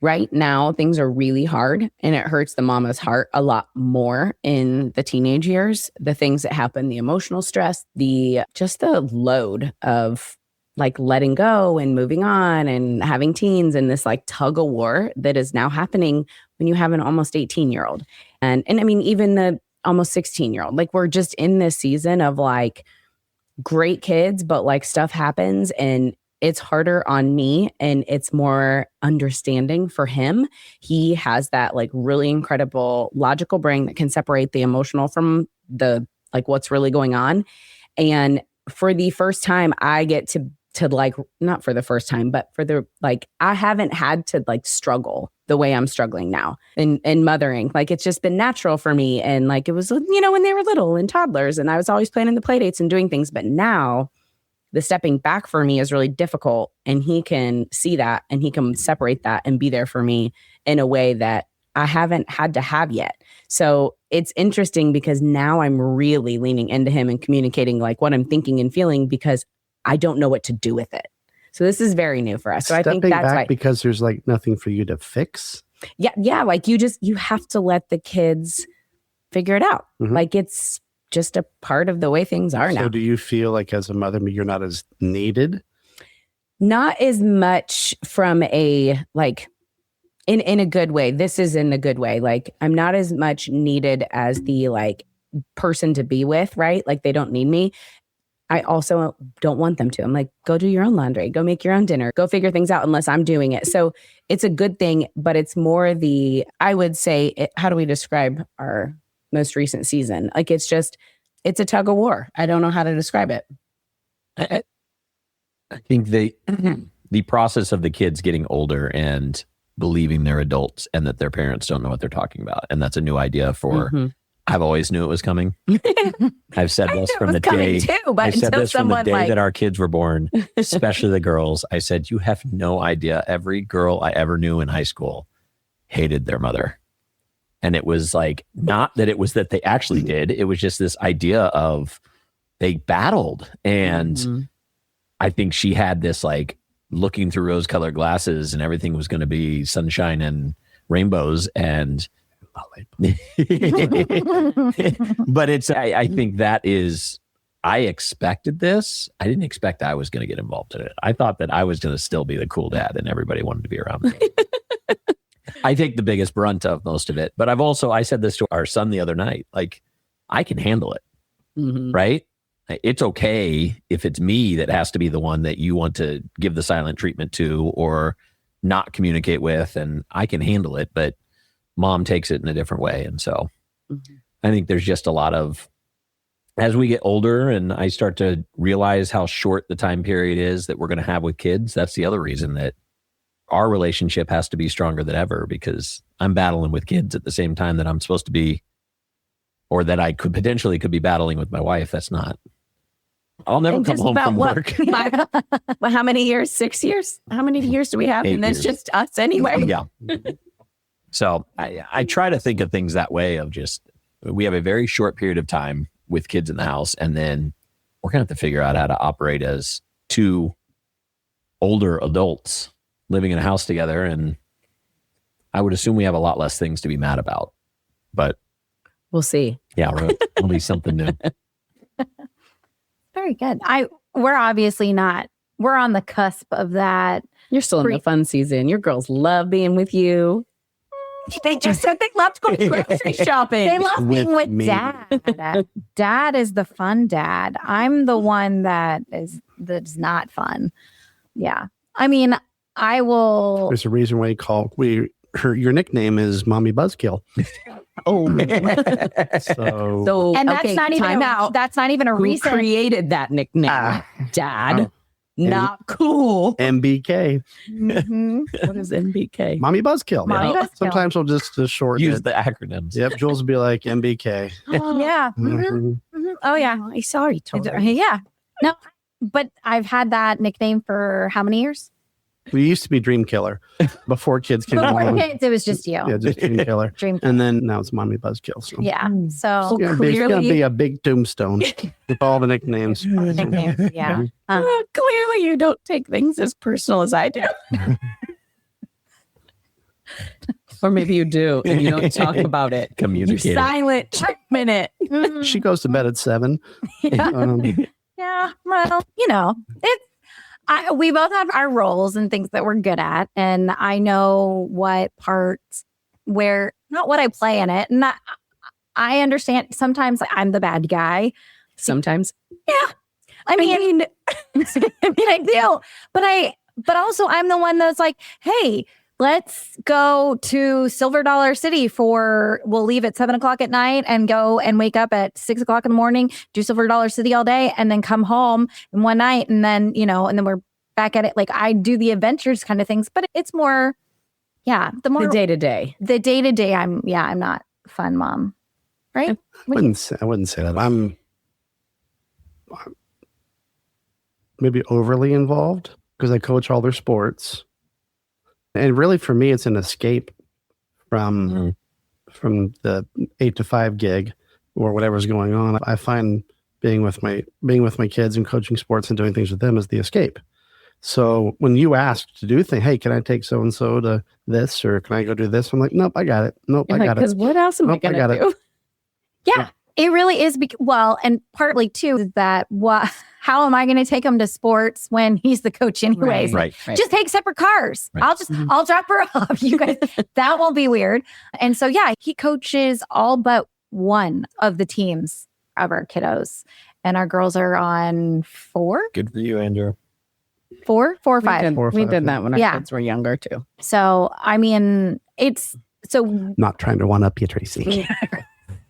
[SPEAKER 5] right now things are really hard and it hurts the mama's heart a lot more in the teenage years. The things that happen, the emotional stress, just the load of like letting go and moving on and having teens and this like tug of war that is now happening when you have an almost 18-year-old. And I mean, even the almost 16-year-old, like we're just in this season of like great kids, but like stuff happens and it's harder on me and it's more understanding for him. He has that like really incredible logical brain that can separate the emotional from the like what's really going on. And for the first time, I get to like, not for the first time, but for the, like, I haven't had to like struggle the way I'm struggling now in mothering. Like, it's just been natural for me. And like, it was, when they were little and toddlers and I was always planning the play dates and doing things. But now the stepping back for me is really difficult. And he can see that and he can separate that and be there for me in a way that I haven't had to have yet. So it's interesting because now I'm really leaning into him and communicating like what I'm thinking and feeling because I don't know what to do with it. So this is very new for us. So
[SPEAKER 1] Stepping
[SPEAKER 5] I think that's
[SPEAKER 1] back
[SPEAKER 5] why.
[SPEAKER 1] because there's like nothing for you to fix.
[SPEAKER 5] Yeah. Like you have to let the kids figure it out.
[SPEAKER 1] Mhm.
[SPEAKER 5] Like it's just a part of the way things are now.
[SPEAKER 1] So do you feel like as a mother, you're not as needed?
[SPEAKER 5] Not as much from a like in a good way. This is in a good way. Like I'm not as much needed as the like person to be with, right? Like they don't need me. I also don't want them to. I'm like, go do your own laundry, go make your own dinner, go figure things out unless I'm doing it. So it's a good thing, but it's more I would say, how do we describe our most recent season? Like, it's a tug of war. I don't know how to describe it.
[SPEAKER 4] I think the process of the kids getting older and believing they're adults and that their parents don't know what they're talking about. And that's a new idea for, I've always knew it was coming. I've said this from the day I said this from the day that our kids were born, especially the girls. I said, you have no idea. Every girl I ever knew in high school hated their mother. And it was like, not that it was that they actually did. It was just this idea of they battled. And I think she had this like looking through rose-colored glasses and everything was going to be sunshine and rainbows. And but I think that is, I expected this. I didn't expect I was going to get involved in it. I thought that I was going to still be the cool dad and everybody wanted to be around me. I take the biggest brunt of most of it. But I said this to our son the other night, like, I can handle it, right? It's okay if it's me that has to be the one that you want to give the silent treatment to or not communicate with, and I can handle it, but mom takes it in a different way. And so I think there's just a lot of, as we get older and I start to realize how short the time period is that we're going to have with kids, that's the other reason that our relationship has to be stronger than ever, because I'm battling with kids at the same time that I'm supposed to be, or that I could be battling with my wife. That's not. I'll never come home from work.
[SPEAKER 5] Well, how many years? 6 years? How many years do we have?
[SPEAKER 4] 8
[SPEAKER 5] And that's
[SPEAKER 4] years.
[SPEAKER 5] just us anyway.
[SPEAKER 4] Yeah. So I try to think of things that way of just, we have a very short period of time with kids in the house, and then we're going to have to figure out how to operate as two older adults living in a house together. And I would assume we have a lot less things to be mad about, but
[SPEAKER 5] We'll see.
[SPEAKER 4] yeah, it'll be something new.
[SPEAKER 2] Very good. We're obviously not. We're on the cusp of that.
[SPEAKER 5] You're still in the fun season. Your girls love being with you. They just said they loved going grocery shopping.
[SPEAKER 2] They love being with
[SPEAKER 1] me.
[SPEAKER 2] dad. Dad is the fun dad. I'm the one that's not fun. Yeah. I mean, I will.
[SPEAKER 1] There's a reason why your nickname is Mommy Buzzkill.
[SPEAKER 5] Oh,
[SPEAKER 1] So
[SPEAKER 2] And that's
[SPEAKER 5] okay,
[SPEAKER 2] not even
[SPEAKER 5] time out.
[SPEAKER 2] that's not even a
[SPEAKER 5] Who
[SPEAKER 2] recent.
[SPEAKER 5] created that nickname? Dad.
[SPEAKER 1] Oh.
[SPEAKER 5] Not cool.
[SPEAKER 1] MBK,
[SPEAKER 2] Mhm.
[SPEAKER 5] What is MBK?
[SPEAKER 1] Mommy Buzzkill.
[SPEAKER 2] Mommy
[SPEAKER 1] Yeah.
[SPEAKER 2] Buzzkill.
[SPEAKER 1] Sometimes we'll just shorten
[SPEAKER 4] Use
[SPEAKER 1] it.
[SPEAKER 4] the acronyms.
[SPEAKER 1] Yep, Jules will be like MBK.
[SPEAKER 2] Yeah.
[SPEAKER 1] Mhm.
[SPEAKER 2] Mhm. Oh yeah.
[SPEAKER 5] I sorry, Tori.
[SPEAKER 2] Yeah. No, but I've had that nickname for how many years?
[SPEAKER 1] We used to be Dream Killer before kids came
[SPEAKER 2] Before
[SPEAKER 1] along.
[SPEAKER 2] kids, it was just you.
[SPEAKER 1] Yeah, just Dream Killer.
[SPEAKER 2] Dream.
[SPEAKER 1] And then now it's Mommy Buzzkill. So
[SPEAKER 2] Yeah.
[SPEAKER 5] Mm.
[SPEAKER 2] So
[SPEAKER 1] it's gonna
[SPEAKER 5] clearly-
[SPEAKER 1] be a big tombstone with all the nicknames.
[SPEAKER 2] nicknames. Yeah.
[SPEAKER 5] Clearly, you don't take things as personal as I do. Or maybe you do, and you don't talk about it. You're
[SPEAKER 4] Communicating.
[SPEAKER 5] silent. Minute.
[SPEAKER 1] She goes to bed at 7.
[SPEAKER 2] Yeah.
[SPEAKER 1] Um,
[SPEAKER 2] Yeah. Well, we both have our roles and things that we're good at. And I know what parts not what I play in it. And I understand sometimes I'm the bad guy.
[SPEAKER 5] Sometimes.
[SPEAKER 2] I mean, I do. But also I'm the one that's like, hey, let's go to Silver Dollar City we'll leave at 7:00 at night and go and wake up at 6:00 in the morning, do Silver Dollar City all day, and then come home in one night. And then, and then we're back at it. Like I do the adventures kind of things, but it's more,
[SPEAKER 5] The day to day.
[SPEAKER 2] the day-to-day. I'm not fun mom. Right?
[SPEAKER 1] I wouldn't say that. I'm maybe overly involved because I coach all their sports. And really for me, it's an escape from the 8 to 5 gig or whatever's going on. I find being with my kids and coaching sports and doing things with them is the escape. So when you ask to do things, hey, can I take so-and-so to this or can I go do this? I'm like, nope, I got it. Nope, I got it.
[SPEAKER 5] Because what else am I
[SPEAKER 1] Nope, I
[SPEAKER 5] going
[SPEAKER 1] got
[SPEAKER 5] to
[SPEAKER 1] it.
[SPEAKER 5] do?
[SPEAKER 2] Yeah, it really is. And partly too is that how am I going to take him to sports when he's the coach anyways?
[SPEAKER 4] Right.
[SPEAKER 2] Just take separate cars.
[SPEAKER 4] Right.
[SPEAKER 2] I'll drop her off. You guys, that won't be weird. And so, he coaches all but one of the teams of our kiddos. And our girls are on 4
[SPEAKER 4] Good for you, Andrew.
[SPEAKER 2] or 5.
[SPEAKER 1] 4 or
[SPEAKER 5] We
[SPEAKER 1] 5,
[SPEAKER 5] did that when our
[SPEAKER 2] Yeah.
[SPEAKER 5] kids were younger too.
[SPEAKER 2] So, I mean, it's so
[SPEAKER 1] Not trying to one up you, Tracy.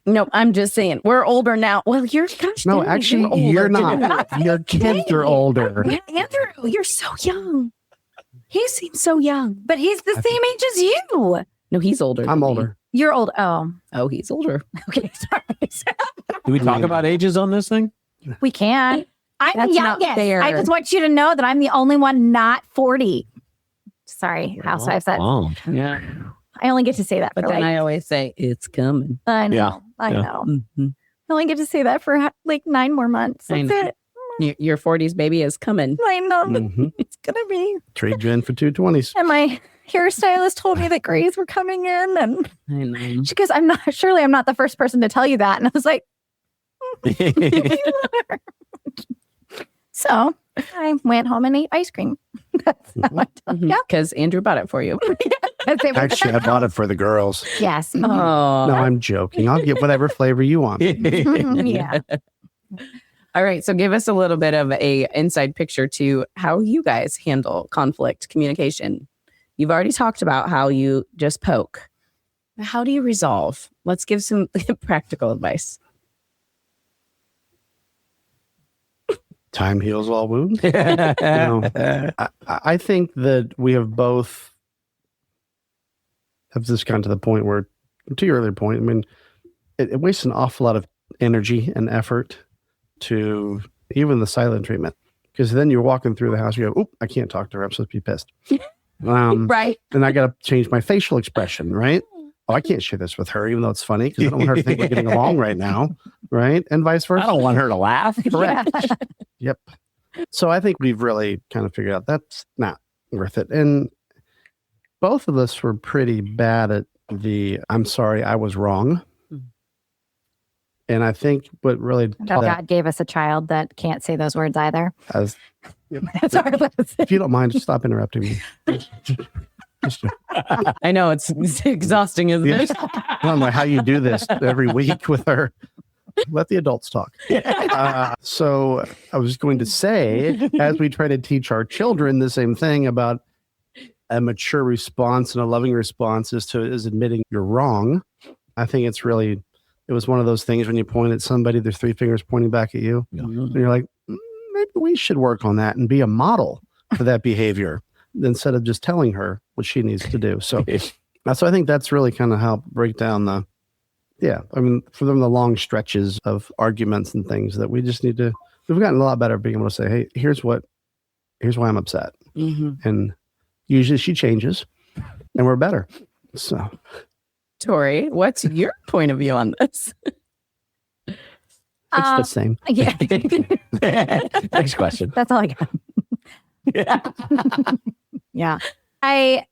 [SPEAKER 5] Nope, I'm just saying we're older now. Well, gosh,
[SPEAKER 1] No,
[SPEAKER 5] dang it,
[SPEAKER 1] actually,
[SPEAKER 5] older.
[SPEAKER 1] you're not. Your kids are older.
[SPEAKER 5] Andrew, you're so young. He seems so young.
[SPEAKER 2] but he's the same age as you.
[SPEAKER 5] No, he's older.
[SPEAKER 1] I'm
[SPEAKER 5] than me.
[SPEAKER 1] older.
[SPEAKER 2] You're old. Oh,
[SPEAKER 5] Oh, he's older.
[SPEAKER 2] okay. Sorry.
[SPEAKER 4] Do we talk about ages on this thing?
[SPEAKER 2] We can. I'm
[SPEAKER 5] That's
[SPEAKER 2] the
[SPEAKER 5] not
[SPEAKER 2] youngest.
[SPEAKER 5] fair.
[SPEAKER 2] I just want you to know that I'm the only one not 40. Sorry, Housewives.
[SPEAKER 4] Oh,
[SPEAKER 5] Yeah.
[SPEAKER 2] I only get to say that
[SPEAKER 5] But
[SPEAKER 2] for
[SPEAKER 5] then
[SPEAKER 2] like,
[SPEAKER 5] I always say it's coming.
[SPEAKER 2] I know.
[SPEAKER 4] Yeah,
[SPEAKER 2] I
[SPEAKER 4] yeah.
[SPEAKER 2] know.
[SPEAKER 5] Mhm.
[SPEAKER 2] I only get to say that for like 9 more months.
[SPEAKER 5] I
[SPEAKER 2] That's
[SPEAKER 5] know.
[SPEAKER 2] it.
[SPEAKER 5] Your 40s baby is coming.
[SPEAKER 2] I know.
[SPEAKER 1] Mhm.
[SPEAKER 2] It's going to be.
[SPEAKER 1] Trade you in for 220s.
[SPEAKER 2] And my hairstylist told me that grays were coming in. And
[SPEAKER 5] I know.
[SPEAKER 2] she goes, I'm not the first person to tell you that. And I was like, so I went home and ate ice cream. That's how I tell you.
[SPEAKER 5] Because Andrew bought it for you.
[SPEAKER 1] Actually, I bought it for the girls.
[SPEAKER 2] Yes.
[SPEAKER 5] Oh,
[SPEAKER 1] No, I'm joking. I'll get whatever flavor you want.
[SPEAKER 2] Yeah.
[SPEAKER 5] All right. So give us a little bit of a inside picture to how you guys handle conflict communication. You've already talked about how you just poke. How do you resolve? Let's give some practical advice.
[SPEAKER 1] Time heals all wounds. I think that we have both have just gotten to the point where, to your earlier point, I mean, it wastes an awful lot of energy and effort to even the silent treatment. Because then you're walking through the house, you go, "Oop, I can't talk to her. I'm supposed to be pissed."
[SPEAKER 2] Right.
[SPEAKER 1] And I got to change my facial expression, right? Oh, I can't share this with her, even though it's funny because I don't want her to think we're getting along right now, right? And vice versa.
[SPEAKER 4] I don't want her to laugh.
[SPEAKER 1] Correct. Yep. So I think we've really kind of figured out that's not worth it. And both of us were pretty bad at I'm sorry, I was wrong. And I think what really
[SPEAKER 2] Oh, God gave us a child that can't say those words either.
[SPEAKER 1] as
[SPEAKER 2] That's our lesson.
[SPEAKER 1] if you don't mind, just stop interrupting me.
[SPEAKER 5] I know it's exhausting, isn't
[SPEAKER 1] Yeah.
[SPEAKER 5] it?
[SPEAKER 1] I don't know how you do this every week with her. Let the adults talk. So I was going to say, as we try to teach our children the same thing about a mature response and a loving response is admitting you're wrong. I think it was one of those things when you point at somebody, there's 3 fingers pointing back at you. Yeah. And you're like, maybe we should work on that and be a model for that behavior instead of just telling her what she needs to do. So I think that's really kind of how break down for them, the long stretches of arguments and things that we just we've gotten a lot better at being able to say, hey, here's why I'm upset. Mm-hmm. And usually she changes and we're better. So
[SPEAKER 5] Tori, what's your point of view on this?
[SPEAKER 1] It's the same.
[SPEAKER 2] Yeah.
[SPEAKER 4] Next question.
[SPEAKER 2] That's all I got. Yeah.
[SPEAKER 5] Can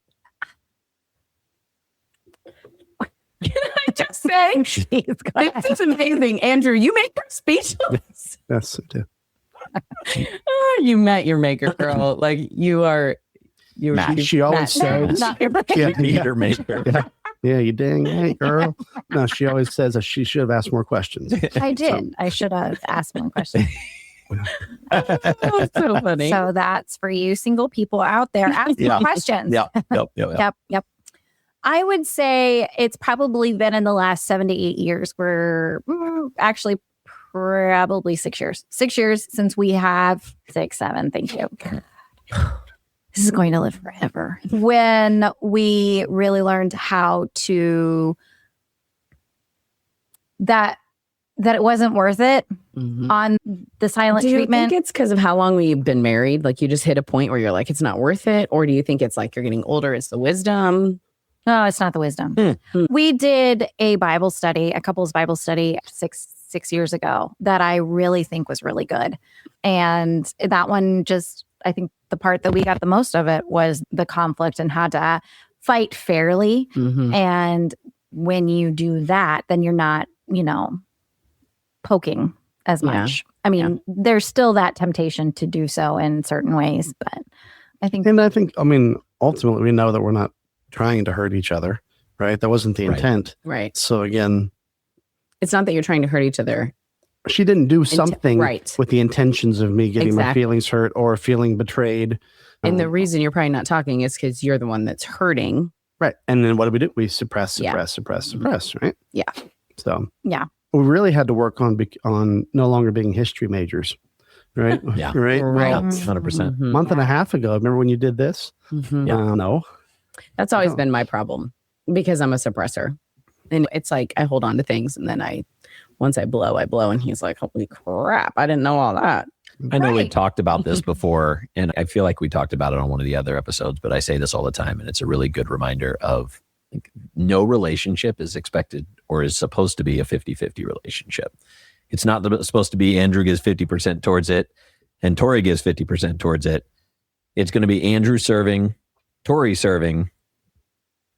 [SPEAKER 5] I just say, this is amazing. Andrew, you make her speechless.
[SPEAKER 1] Yes, I do.
[SPEAKER 5] You met your maker, girl. Like you are.
[SPEAKER 1] She always says,
[SPEAKER 4] Your maker.
[SPEAKER 1] Yeah, you dang right, girl. No, she always says that she should have asked more questions.
[SPEAKER 2] I did. I should have asked one question.
[SPEAKER 5] Oh, so funny.
[SPEAKER 2] So that's for you single people out there asking questions. Yep. I would say it's probably been in the last 7 to 8 years. We're actually probably 6 years. 6 years since we have 6, 7. Thank you. This is going to live forever. When we really learned how to that it wasn't worth it on the silent treatment.
[SPEAKER 5] Do you think it's because of how long we've been married? Like you just hit a point where you're like, it's not worth it? Or do you think it's like you're getting older, it's the wisdom?
[SPEAKER 2] No, it's not the wisdom. We did a Bible study, a couples Bible study six years ago that I really think was really good. And that one I think the part that we got the most of it was the conflict and how to fight fairly. Mm-hmm. And when you do that, then you're not, poking as much. I mean, there's still that temptation to do so in certain ways, but I think,
[SPEAKER 1] ultimately we know that we're not trying to hurt each other, right? That wasn't the intent.
[SPEAKER 5] Right.
[SPEAKER 1] So again,
[SPEAKER 5] it's not that you're trying to hurt each other.
[SPEAKER 1] She didn't do something with the intentions of me getting my feelings hurt or feeling betrayed.
[SPEAKER 5] And the reason you're probably not talking is because you're the one that's hurting.
[SPEAKER 1] Right. And then what do? We suppress, right?
[SPEAKER 5] Yeah.
[SPEAKER 1] So we really had to work on no longer being history majors, right?
[SPEAKER 4] Yeah.
[SPEAKER 1] Right.
[SPEAKER 4] 100%.
[SPEAKER 1] Month and a half ago, remember when you did this?
[SPEAKER 5] Mm-hmm.
[SPEAKER 1] No.
[SPEAKER 5] That's always been my problem because I'm a suppressor. And it's like I hold on to things and then once I blow. And he's like, holy crap, I didn't know all that.
[SPEAKER 4] I know we've talked about this before, and I feel like we talked about it on one of the other episodes, but I say this all the time, and it's a really good reminder of no relationship is expected or is supposed to be a 50-50 relationship. It's not supposed to be Andrew gives 50% towards it and Tori gives 50% towards it. It's going to be Andrew serving, Tori serving,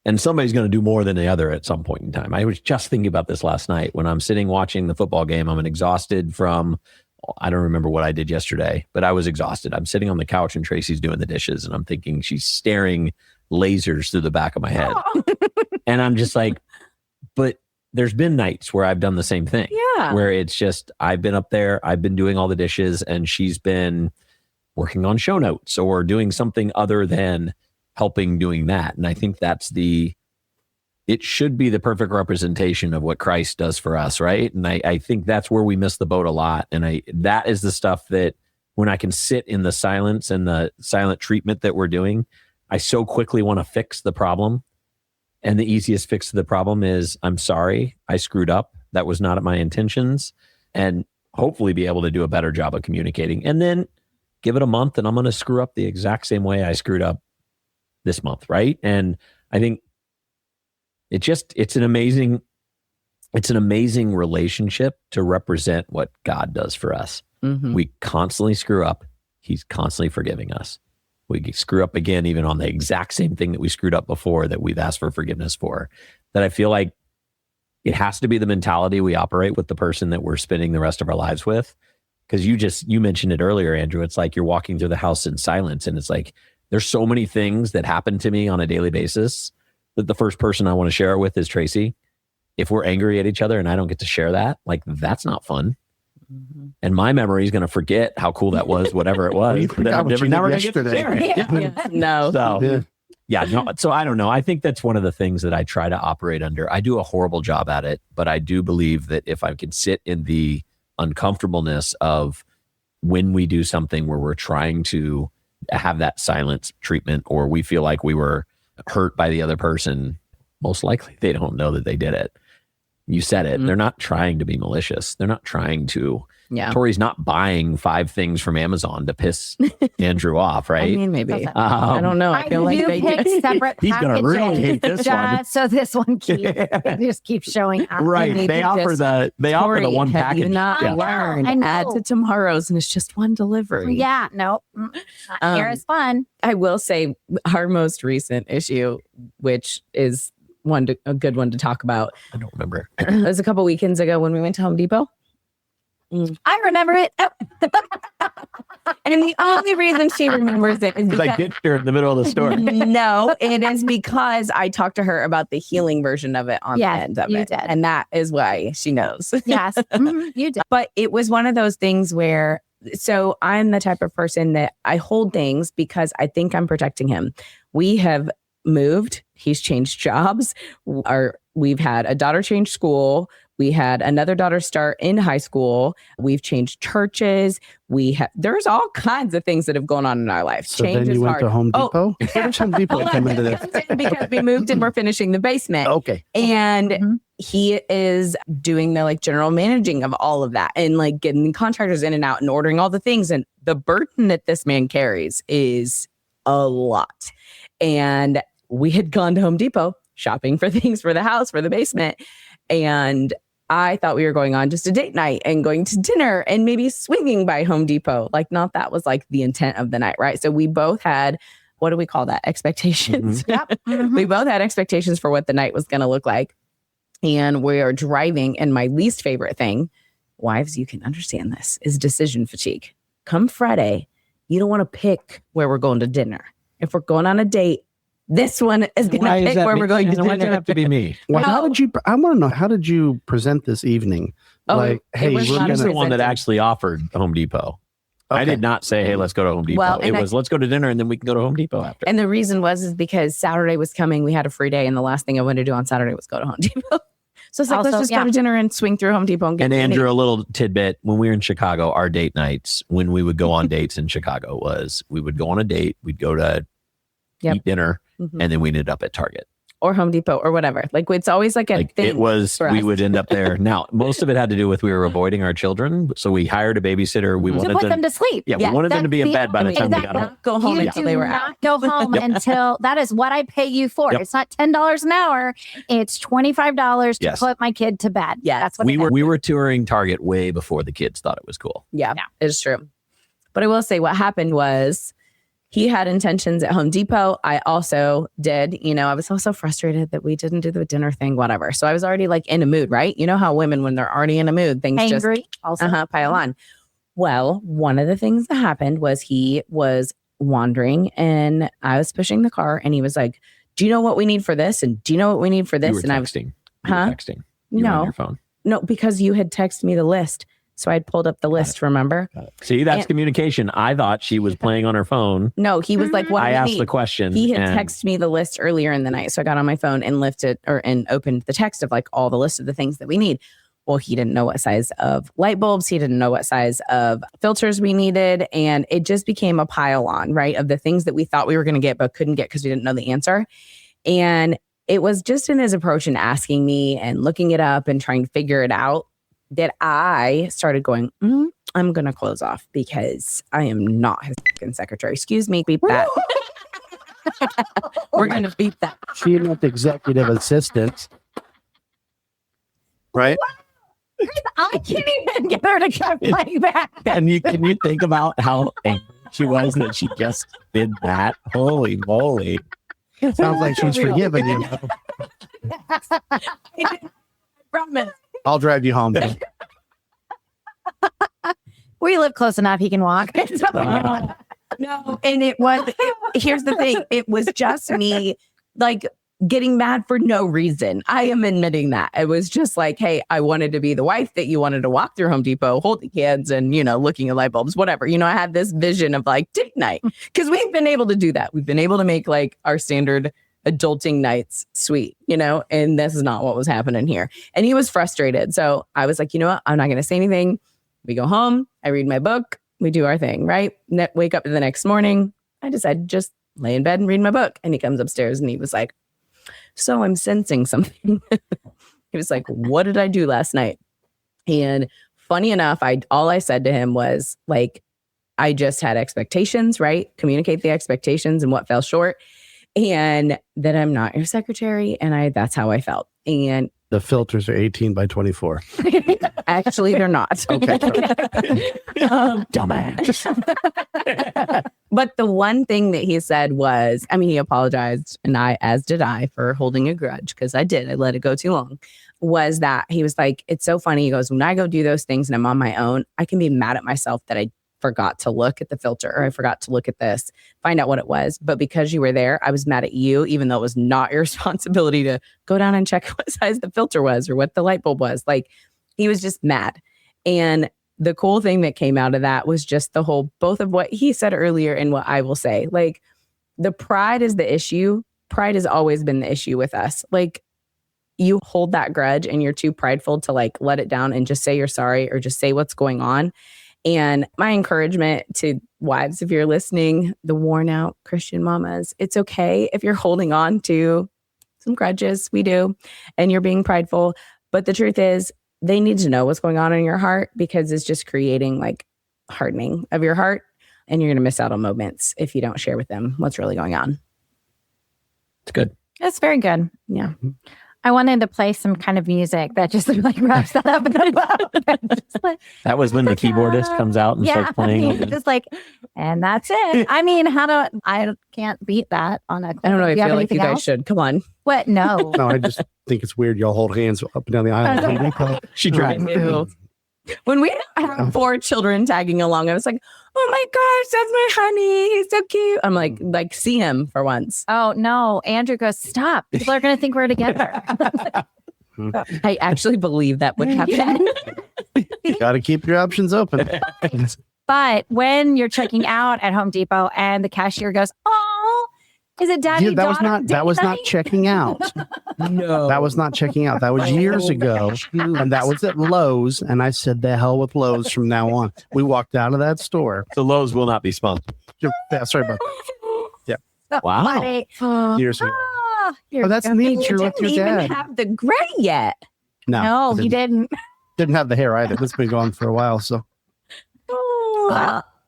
[SPEAKER 4] and somebody's going to do more than the other at some point in time. I was just thinking about this last night when I'm sitting watching the football game. I'm exhausted from, I don't remember what I did yesterday, but I was exhausted. I'm sitting on the couch and Tracy's doing the dishes and I'm thinking she's staring lasers through the back of my head. And I'm just like, but there's been nights where I've done the same thing.
[SPEAKER 5] Yeah.
[SPEAKER 4] Where it's just, I've been up there, I've been doing all the dishes and she's been working on show notes or doing something other than helping doing that. And I think it should be the perfect representation of what Christ does for us, right? And I think that's where we miss the boat a lot. And that is the stuff that when I can sit in the silence and the silent treatment that we're doing, I so quickly want to fix the problem. And the easiest fix to the problem is, I'm sorry, I screwed up. That was not my intentions. And hopefully be able to do a better job of communicating. And then give it a month and I'm going to screw up the exact same way I screwed up this month, right? And I think it's an amazing relationship to represent what God does for us. Mm-hmm. We constantly screw up. He's constantly forgiving us. We screw up again, even on the exact same thing that we screwed up before that we've asked for forgiveness for. That I feel like it has to be the mentality we operate with the person that we're spending the rest of our lives with. Because you mentioned it earlier, Andrew. It's like you're walking through the house in silence, and it's like there's so many things that happen to me on a daily basis that the first person I want to share it with is Tracy. if we're angry at each other and I don't get to share that, like that's not fun.
[SPEAKER 5] Mm-hmm.
[SPEAKER 4] And my memory is going to forget how cool that was, whatever it was.
[SPEAKER 1] You forgot what you
[SPEAKER 4] never
[SPEAKER 1] did
[SPEAKER 4] gonna get to
[SPEAKER 1] yesterday.
[SPEAKER 4] share it.
[SPEAKER 5] Yeah. No.
[SPEAKER 4] So, no. So I don't know. I think that's one of the things that I try to operate under. I do a horrible job at it, but I do believe that if I can sit in the uncomfortableness of when we do something where we're trying to have that silence treatment, or we feel like we were hurt by the other person, most likely they don't know that they did it. You said it. They're not trying to be malicious. They're not trying to.
[SPEAKER 5] Yeah.
[SPEAKER 4] Tori's not buying 5 things from Amazon to piss Andrew off, right?
[SPEAKER 5] I mean, maybe. I don't know. I feel like
[SPEAKER 2] do
[SPEAKER 5] they
[SPEAKER 2] pick
[SPEAKER 5] did.
[SPEAKER 2] separate
[SPEAKER 4] He's gonna really
[SPEAKER 2] packages
[SPEAKER 4] hate this one.
[SPEAKER 2] just so this one just keeps showing up.
[SPEAKER 4] Right.
[SPEAKER 5] need
[SPEAKER 4] They
[SPEAKER 5] to
[SPEAKER 4] offer
[SPEAKER 5] just-
[SPEAKER 4] the one
[SPEAKER 5] have
[SPEAKER 4] package.
[SPEAKER 5] you not
[SPEAKER 2] Yeah.
[SPEAKER 5] learned?
[SPEAKER 2] I know.
[SPEAKER 5] Add to tomorrow's, and it's just one delivery.
[SPEAKER 2] Yeah, no, not near as fun.
[SPEAKER 5] I will say our most recent issue, which is a good one to talk about,
[SPEAKER 4] I don't remember.
[SPEAKER 5] it was a couple weekends ago when we went to Home Depot.
[SPEAKER 2] I remember it. Oh.
[SPEAKER 5] And the only reason she remembers it is
[SPEAKER 4] Because I
[SPEAKER 5] because
[SPEAKER 4] ditched her in the middle of the store.
[SPEAKER 5] no, it is because I talked to her about the healing version of it on
[SPEAKER 2] Yes,
[SPEAKER 5] the end of
[SPEAKER 2] you
[SPEAKER 5] it.
[SPEAKER 2] did.
[SPEAKER 5] And that is why she knows.
[SPEAKER 2] Yes, you did.
[SPEAKER 5] But it was one of those things where, so I'm the type of person that I hold things because I think I'm protecting him. We have moved. He's changed jobs. We've had a daughter change school. We had another daughter start in high school. We've changed churches. There's all kinds of things that have gone on in our life.
[SPEAKER 1] So
[SPEAKER 5] Change
[SPEAKER 1] then
[SPEAKER 5] is
[SPEAKER 1] you went
[SPEAKER 5] hard.
[SPEAKER 1] to Home
[SPEAKER 5] Oh.
[SPEAKER 1] Depot? Where does Home Depot
[SPEAKER 5] Hold
[SPEAKER 1] come
[SPEAKER 5] on.
[SPEAKER 1] into this?
[SPEAKER 5] Because we moved and we're finishing the basement.
[SPEAKER 1] Okay.
[SPEAKER 5] And
[SPEAKER 2] Mhm.
[SPEAKER 5] he is doing the general managing of all of that and getting contractors in and out and ordering all the things. And the burden that this man carries is a lot. And we had gone to Home Depot shopping for things for the house, for the basement. And I thought we were going on just a date night and going to dinner and maybe swinging by Home Depot. Not that was the intent of the night, right? So we both had, what do we call that? Expectations.
[SPEAKER 2] Yep. Mhm.
[SPEAKER 5] We both had expectations for what the night was going to look like. And we are driving. And my least favorite thing, wives, you can understand this, is decision fatigue. Come Friday, you don't want to pick where we're going to dinner. If we're going on a date, this one is going to pick where we're going to
[SPEAKER 4] Why does it
[SPEAKER 5] dinner.
[SPEAKER 4] have to be me?
[SPEAKER 1] Well, how
[SPEAKER 5] No.
[SPEAKER 1] did you? I want to know, how did you present this evening?
[SPEAKER 5] Oh,
[SPEAKER 1] Like,
[SPEAKER 5] it
[SPEAKER 1] hey,
[SPEAKER 5] was
[SPEAKER 1] we're
[SPEAKER 5] not
[SPEAKER 4] She's
[SPEAKER 1] gonna.
[SPEAKER 4] the one that
[SPEAKER 5] presented.
[SPEAKER 4] actually offered Home Depot. I
[SPEAKER 1] Okay.
[SPEAKER 4] did not say, hey, let's go to Home Depot.
[SPEAKER 5] Well,
[SPEAKER 4] It
[SPEAKER 5] and
[SPEAKER 4] was, let's go to dinner and then we can go to Home Depot after.
[SPEAKER 5] And the reason was because Saturday was coming. We had a free day. And the last thing I wanted to do on Saturday was go to Home Depot. So it's
[SPEAKER 2] Also,
[SPEAKER 5] let's just
[SPEAKER 2] yeah.
[SPEAKER 5] go to dinner and swing through Home Depot.
[SPEAKER 4] And Andrew, a little tidbit, when we were in Chicago, our date nights, when we would go on dates in Chicago, was we would go on a date, we'd go to
[SPEAKER 5] Yep.
[SPEAKER 4] eat dinner,
[SPEAKER 5] Mhm.
[SPEAKER 4] and then we ended up at Target.
[SPEAKER 5] Or Home Depot or whatever. It's always a thing.
[SPEAKER 4] It was,
[SPEAKER 5] for
[SPEAKER 4] we
[SPEAKER 5] us.
[SPEAKER 4] would end up there. Now, most of it had to do with we were avoiding our children. So we hired a babysitter. We
[SPEAKER 5] Mhm.
[SPEAKER 2] to
[SPEAKER 4] wanted
[SPEAKER 2] put
[SPEAKER 4] them,
[SPEAKER 2] them to sleep.
[SPEAKER 4] yeah,
[SPEAKER 5] Yeah,
[SPEAKER 4] we wanted them to be in
[SPEAKER 2] that's
[SPEAKER 4] bed by the
[SPEAKER 2] the-
[SPEAKER 4] time we got
[SPEAKER 2] exactly.
[SPEAKER 4] home.
[SPEAKER 5] Not go home
[SPEAKER 2] You
[SPEAKER 5] until
[SPEAKER 2] do
[SPEAKER 5] they were out.
[SPEAKER 2] not go home until that is what I pay you for.
[SPEAKER 4] Yep.
[SPEAKER 2] It's not $10 an hour. It's $25 to
[SPEAKER 4] Yes.
[SPEAKER 2] put my kid to bed.
[SPEAKER 5] Yes.
[SPEAKER 2] That's what
[SPEAKER 4] We
[SPEAKER 2] it
[SPEAKER 4] were
[SPEAKER 2] is.
[SPEAKER 4] we were touring Target way before the kids thought it was cool.
[SPEAKER 5] Yeah, it's true. But I will say what happened was he had intentions at Home Depot. I also did. I was also frustrated that we didn't do the dinner thing, whatever. So I was already in a mood, right? You know how women, when they're already in a mood, things
[SPEAKER 2] Angry. Also,
[SPEAKER 5] just pile on. Well, one of the things that happened was he was wandering and I was pushing the car and he was like, do you know what we need for this? And do you know what we need for
[SPEAKER 4] You
[SPEAKER 5] this?
[SPEAKER 4] were
[SPEAKER 5] And I was,
[SPEAKER 4] texting. You were
[SPEAKER 5] Huh?
[SPEAKER 4] texting. You were on
[SPEAKER 5] no,
[SPEAKER 4] your phone.
[SPEAKER 5] no, because you had texted me the list. So I had pulled up the list, remember?
[SPEAKER 4] See, that's
[SPEAKER 5] And-
[SPEAKER 4] communication. I thought she was playing on her phone.
[SPEAKER 5] No, he was like, what do
[SPEAKER 4] I
[SPEAKER 5] we
[SPEAKER 4] asked
[SPEAKER 5] need?
[SPEAKER 4] the question.
[SPEAKER 5] He had
[SPEAKER 4] and
[SPEAKER 5] texted me the list earlier in the night. So I got on my phone and and opened the text of all the list of the things that we need. Well, he didn't know what size of light bulbs. He didn't know what size of filters we needed. And it just became a pile on, right? Of the things that we thought we were going to get, but couldn't get because we didn't know the answer. And it was just in his approach and asking me and looking it up and trying to figure it out that I started going, I'm going to close off because I am not his fucking secretary. Excuse me, beep that. We're going to beep that.
[SPEAKER 1] She not the executive assistant, right?
[SPEAKER 2] I can't even get her to come play back.
[SPEAKER 4] can you think about how angry she was that she just did that? Holy moly.
[SPEAKER 1] Sounds like she's forgiven you.
[SPEAKER 5] Promise.
[SPEAKER 1] I'll drive you home.
[SPEAKER 2] We live close enough. He can walk.
[SPEAKER 5] No, and here's the thing. It was just me. getting mad for no reason. I am admitting that. It was just like, hey, I wanted to be the wife that you wanted to walk through Home Depot, holding hands and, looking at light bulbs, whatever. I had this vision of like date night because we've been able to do that. We've been able to make like our standard adulting nights sweet, and this is not what was happening here. And he was frustrated. So I was like, you know what? I'm not going to say anything. We go home. I read my book. We do our thing, right? Wake up the next morning. I decided to just lay in bed and read my book. And he comes upstairs and he was like, so I'm sensing something. He was like, what did I do last night? And funny enough, all I said to him was like, I just had expectations, right? Communicate the expectations and what fell short. And that I'm not your secretary. And that's how I felt. And
[SPEAKER 1] the filters are 18 by 24.
[SPEAKER 5] Actually, they're not.
[SPEAKER 1] Okay.
[SPEAKER 5] Dumbass. But the one thing that he said was, he apologized, and as did I, for holding a grudge, because I did. I let it go too long. Was that he was like, it's so funny. He goes, when I go do those things and I'm on my own, I can be mad at myself that I forgot to look at the filter, or I forgot to look at this, find out what it was. But because you were there, I was mad at you, even though it was not your responsibility to go down and check what size the filter was or what the light bulb was. Like, he was just mad. And the cool thing that came out of that was just both of what he said earlier and what I will say. Like, the pride is the issue. Pride has always been the issue with us. Like, you hold that grudge and you're too prideful to like let it down and just say you're sorry or just say what's going on. And my encouragement to wives, if you're listening, the worn out Christian mamas, it's okay if you're holding on to some grudges. We do. And you're being prideful. But the truth is, they need to know what's going on in your heart, because it's just creating like hardening of your heart. And you're going to miss out on moments if you don't share with them what's really going on.
[SPEAKER 4] It's good.
[SPEAKER 2] That's very good.
[SPEAKER 5] Yeah.
[SPEAKER 2] I wanted to play some kind of music that just like wraps that up.
[SPEAKER 4] That was when the keyboardist comes out and starts playing.
[SPEAKER 2] Just like, and that's it. I can't beat that on a clip.
[SPEAKER 5] I don't know. I
[SPEAKER 2] Do you have
[SPEAKER 5] feel like you
[SPEAKER 2] anything
[SPEAKER 5] guys
[SPEAKER 2] else?
[SPEAKER 5] should. Come on.
[SPEAKER 2] What? No.
[SPEAKER 1] No, I just think it's weird. Y'all hold hands up and down the aisle.
[SPEAKER 4] She tried.
[SPEAKER 5] When we have 4 children tagging along, I was like, oh my gosh, that's my honey. He's so cute. I'm like, see him for once.
[SPEAKER 2] Oh, no. Andrew goes, stop. People are going to think we're together.
[SPEAKER 5] I actually believe that would happen.
[SPEAKER 1] Got to keep your options open.
[SPEAKER 2] But when you're checking out at Home Depot and the cashier goes, oh, is it daddy?
[SPEAKER 1] Dude, that was not checking out.
[SPEAKER 5] No,
[SPEAKER 1] that was not checking out. That was years ago. And that was at Lowe's. And I said, the hell with Lowe's from now on. We walked out of that store.
[SPEAKER 4] The Lowe's will not be sponsored.
[SPEAKER 1] Yeah, sorry about that. Yeah.
[SPEAKER 4] Wow.
[SPEAKER 2] Buddy.
[SPEAKER 1] Years ago.
[SPEAKER 2] You're
[SPEAKER 1] Oh, that's
[SPEAKER 2] joking.
[SPEAKER 1] neat. You're with
[SPEAKER 5] didn't
[SPEAKER 1] your
[SPEAKER 5] even
[SPEAKER 1] dad.
[SPEAKER 5] have the gray yet.
[SPEAKER 2] No, he didn't.
[SPEAKER 1] Didn't have the hair either. That's been gone for a while. So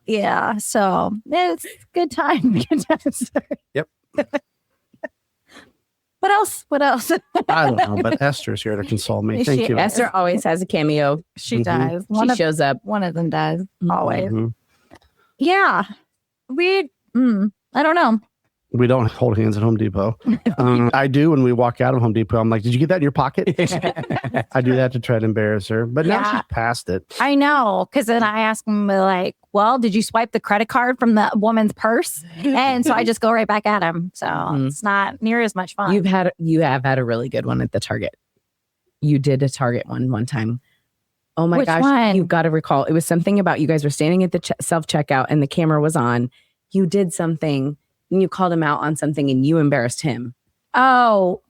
[SPEAKER 2] Yeah. So it's a good time. Good time.
[SPEAKER 1] Yep.
[SPEAKER 2] What else?
[SPEAKER 1] I don't know, but Esther's here to console me.
[SPEAKER 2] Is
[SPEAKER 1] Thank
[SPEAKER 2] she-
[SPEAKER 1] you.
[SPEAKER 5] Esther always has a cameo.
[SPEAKER 2] She
[SPEAKER 1] Mhm.
[SPEAKER 2] does.
[SPEAKER 5] She shows up.
[SPEAKER 2] One of them does. Always.
[SPEAKER 1] Mhm.
[SPEAKER 2] Yeah. I don't know.
[SPEAKER 1] We don't hold hands at Home Depot. I do when we walk out of Home Depot. I'm like, did you get that in your pocket? I do that to try to embarrass her. But now
[SPEAKER 2] Yeah.
[SPEAKER 1] she's past it.
[SPEAKER 2] I know. Because then I ask him, like, well, did you swipe the credit card from the woman's purse? And so I just go right back at him. So it's not near as much fun.
[SPEAKER 5] You have had a really good one at the Target. You did a Target one time. Oh my
[SPEAKER 2] Which
[SPEAKER 5] gosh.
[SPEAKER 2] one?
[SPEAKER 5] You've got to recall. It was something about you guys were standing at the self-checkout and the camera was on. You did something and you called him out on something and you embarrassed him.
[SPEAKER 2] Oh.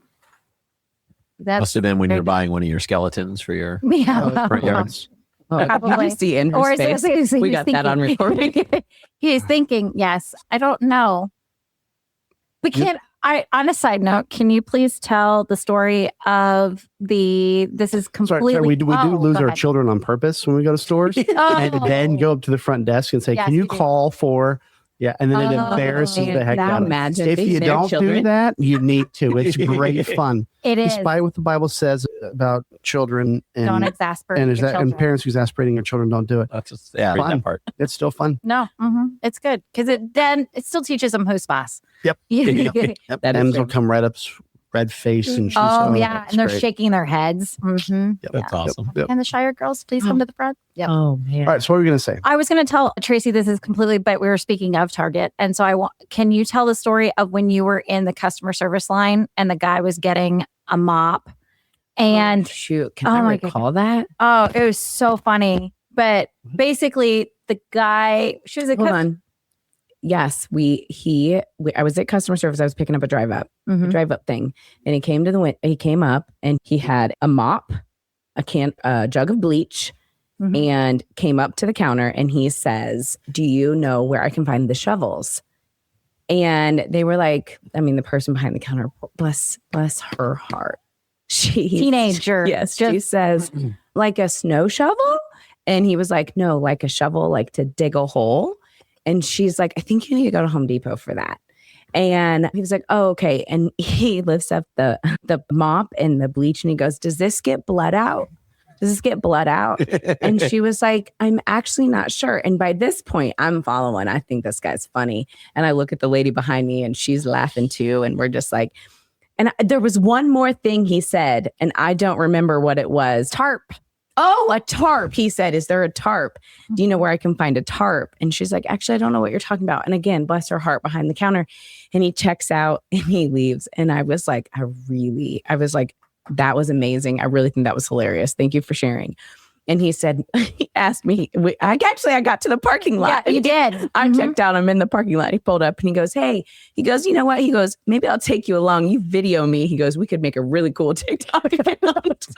[SPEAKER 2] That's
[SPEAKER 4] Must have been when you're buying one of your skeletons for your
[SPEAKER 2] yeah.
[SPEAKER 4] front yards.
[SPEAKER 2] Probably.
[SPEAKER 5] You see in her
[SPEAKER 2] Or
[SPEAKER 5] face.
[SPEAKER 2] he
[SPEAKER 5] We
[SPEAKER 2] was
[SPEAKER 5] got that on
[SPEAKER 2] thinking-
[SPEAKER 5] recording.
[SPEAKER 2] He's thinking, yes. I don't know. We can't. On a side note, can you please tell the story of this is completely.
[SPEAKER 1] Sorry, we do lose
[SPEAKER 2] go
[SPEAKER 1] our
[SPEAKER 2] ahead.
[SPEAKER 1] children on purpose when we go to stores. And then go up to the front desk and say,
[SPEAKER 2] Yes,
[SPEAKER 1] can you
[SPEAKER 2] we do.
[SPEAKER 1] call for... Yeah, and then it
[SPEAKER 2] Oh,
[SPEAKER 1] embarrasses the heck
[SPEAKER 5] now
[SPEAKER 1] out of it.
[SPEAKER 5] imagine
[SPEAKER 1] If
[SPEAKER 5] being
[SPEAKER 1] you
[SPEAKER 5] their
[SPEAKER 1] don't do
[SPEAKER 5] children.
[SPEAKER 1] that, you need to. It's great fun.
[SPEAKER 2] It is.
[SPEAKER 1] Despite what the Bible says about children
[SPEAKER 2] Don't
[SPEAKER 1] and
[SPEAKER 2] exasperate
[SPEAKER 1] and
[SPEAKER 2] your children.
[SPEAKER 1] parents who exasperating their children don't do it.
[SPEAKER 4] That's just, read
[SPEAKER 1] Fun.
[SPEAKER 4] that part.
[SPEAKER 1] It's still fun.
[SPEAKER 2] No, it's good because it still teaches them who's boss.
[SPEAKER 1] Yep.
[SPEAKER 2] Yeah.
[SPEAKER 1] Yep.
[SPEAKER 5] That is
[SPEAKER 1] M's
[SPEAKER 5] true.
[SPEAKER 1] will come right up red face, and she's
[SPEAKER 2] and
[SPEAKER 1] that's
[SPEAKER 2] they're
[SPEAKER 1] great.
[SPEAKER 2] shaking their heads. Mm-hmm.
[SPEAKER 1] Yep.
[SPEAKER 4] That's awesome.
[SPEAKER 1] Yep.
[SPEAKER 2] And the Shire girls, please come to the front. Yep.
[SPEAKER 5] Oh man.
[SPEAKER 1] All right, so what were we gonna say?
[SPEAKER 2] I was going to tell Tracy this is completely, but we were speaking of Target. And so can you tell the story of when you were in the customer service line and the guy was getting a mop and
[SPEAKER 5] shoot, can
[SPEAKER 2] Oh
[SPEAKER 5] I
[SPEAKER 2] my
[SPEAKER 5] recall that?
[SPEAKER 2] oh, it was so funny. But basically the guy, she was a
[SPEAKER 5] Hold on. Yes, I was at customer service. I was picking up a drive up thing, and he came to he came up and he had a mop, a jug of bleach, and came up to the counter and he says, "Do you know where I can find the shovels?" And they were like, I mean, the person behind the counter, bless her heart,
[SPEAKER 2] teenager.
[SPEAKER 5] Yes, she says, like a snow shovel, and he was like, no, like a shovel, like to dig a hole. And she's like, I think you need to go to Home Depot for that. And he was like, oh, okay. And he lifts up the mop and the bleach and he goes, does this get blood out? Does this get blood out? And she was like, I'm actually not sure. And by this point, I'm following. I think this guy's funny. And I look at the lady behind me and she's laughing too. And we're just like, and there was one more thing he said, and I don't remember what it was.
[SPEAKER 2] Tarp.
[SPEAKER 5] Oh, a tarp. He said, is there a tarp? Do you know where I can find a tarp? And she's like, actually, I don't know what you're talking about. And again, bless her heart, behind the counter. And he checks out and he leaves. And I was like, that was amazing. I really think that was hilarious. Thank you for sharing. And he said, he asked me, I got to the parking lot.
[SPEAKER 2] Yeah, you did.
[SPEAKER 5] I checked out. I'm in the parking lot. He pulled up and he goes, hey, he goes, you know what? He goes, maybe I'll take you along. You video me. He goes, we could make a really cool TikTok account.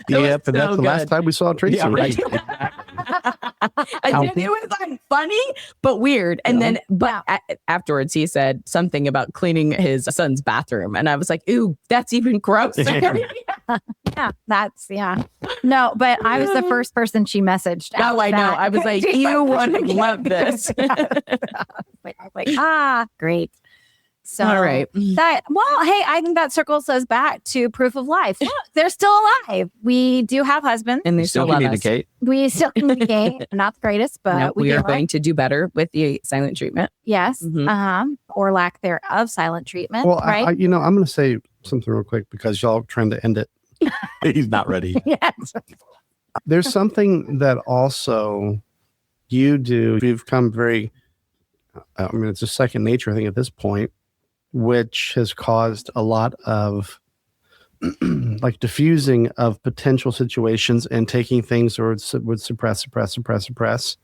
[SPEAKER 1] Yep, and that's the last time we saw Tracy.
[SPEAKER 4] Yeah, right.
[SPEAKER 5] And it was like funny, but weird. And then, afterwards, he said something about cleaning his son's bathroom. And I was like, ooh, that's even gross.
[SPEAKER 2] No, but I was the first person she messaged.
[SPEAKER 5] Oh, I know. I was like, you want to love this.
[SPEAKER 2] Great. So,
[SPEAKER 5] all right.
[SPEAKER 2] Hey, I think that circles us back to proof of life. Look, they're still alive. We do have husbands.
[SPEAKER 5] And they
[SPEAKER 4] Still
[SPEAKER 5] still love us.
[SPEAKER 4] communicate.
[SPEAKER 2] We still communicate. Not the greatest, but
[SPEAKER 5] No, we
[SPEAKER 2] do
[SPEAKER 5] are
[SPEAKER 2] it.
[SPEAKER 5] going to do better with the silent treatment.
[SPEAKER 2] Yes.
[SPEAKER 5] Mhm.
[SPEAKER 2] Or lack thereof, silent treatment.
[SPEAKER 1] Well,
[SPEAKER 2] right?
[SPEAKER 1] I'm going to say something real quick because y'all are trying to end it.
[SPEAKER 4] He's not ready.
[SPEAKER 2] Yes.
[SPEAKER 1] There's something that also you do. You've come very, it's a second nature, I think, at this point, which has caused a lot of like diffusing of potential situations and taking things or would suppress,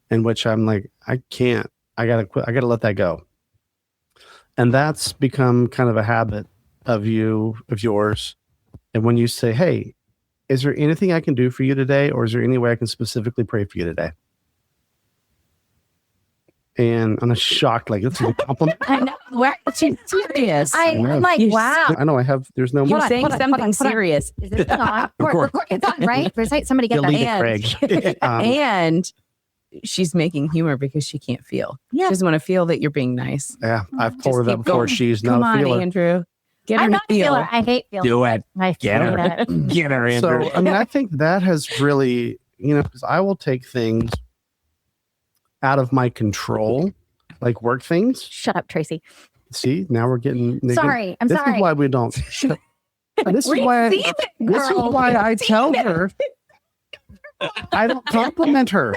[SPEAKER 1] in which I'm like, I can't, I gotta quit. I gotta let that go. And that's become kind of a habit of yours. And when you say, hey, is there anything I can do for you today? Or is there any way I can specifically pray for you today? And I'm shocked, like, it's a compliment.
[SPEAKER 2] I know.
[SPEAKER 5] She's serious.
[SPEAKER 2] I'm like, wow.
[SPEAKER 1] I know there's no
[SPEAKER 5] You're
[SPEAKER 1] more.
[SPEAKER 5] saying something serious.
[SPEAKER 2] Is this on? It's on, right? Somebody get
[SPEAKER 1] Delete
[SPEAKER 2] that.
[SPEAKER 1] it, Craig.
[SPEAKER 5] And she's making humor because she can't feel.
[SPEAKER 2] Yeah.
[SPEAKER 5] She doesn't want to feel that you're being nice.
[SPEAKER 1] Yeah, I've told her that
[SPEAKER 5] keep
[SPEAKER 1] before.
[SPEAKER 5] going.
[SPEAKER 1] She's
[SPEAKER 5] Come
[SPEAKER 1] not a
[SPEAKER 5] on,
[SPEAKER 1] feeler.
[SPEAKER 5] Andrew. Get her
[SPEAKER 2] I'm
[SPEAKER 5] to
[SPEAKER 2] not a
[SPEAKER 5] feel.
[SPEAKER 2] feeler. I hate feeling.
[SPEAKER 4] Do it.
[SPEAKER 2] I
[SPEAKER 4] Get
[SPEAKER 2] hate
[SPEAKER 4] her.
[SPEAKER 2] it.
[SPEAKER 4] Get her, Andrew.
[SPEAKER 1] So, I mean, I think that has really, because I will take things out of my control, like work things.
[SPEAKER 2] Shut up, Tracy.
[SPEAKER 1] See, now we're getting.
[SPEAKER 2] Sorry. I'm
[SPEAKER 1] this
[SPEAKER 2] sorry.
[SPEAKER 1] is why we don't. This is why. This is why I tell her. I don't compliment her.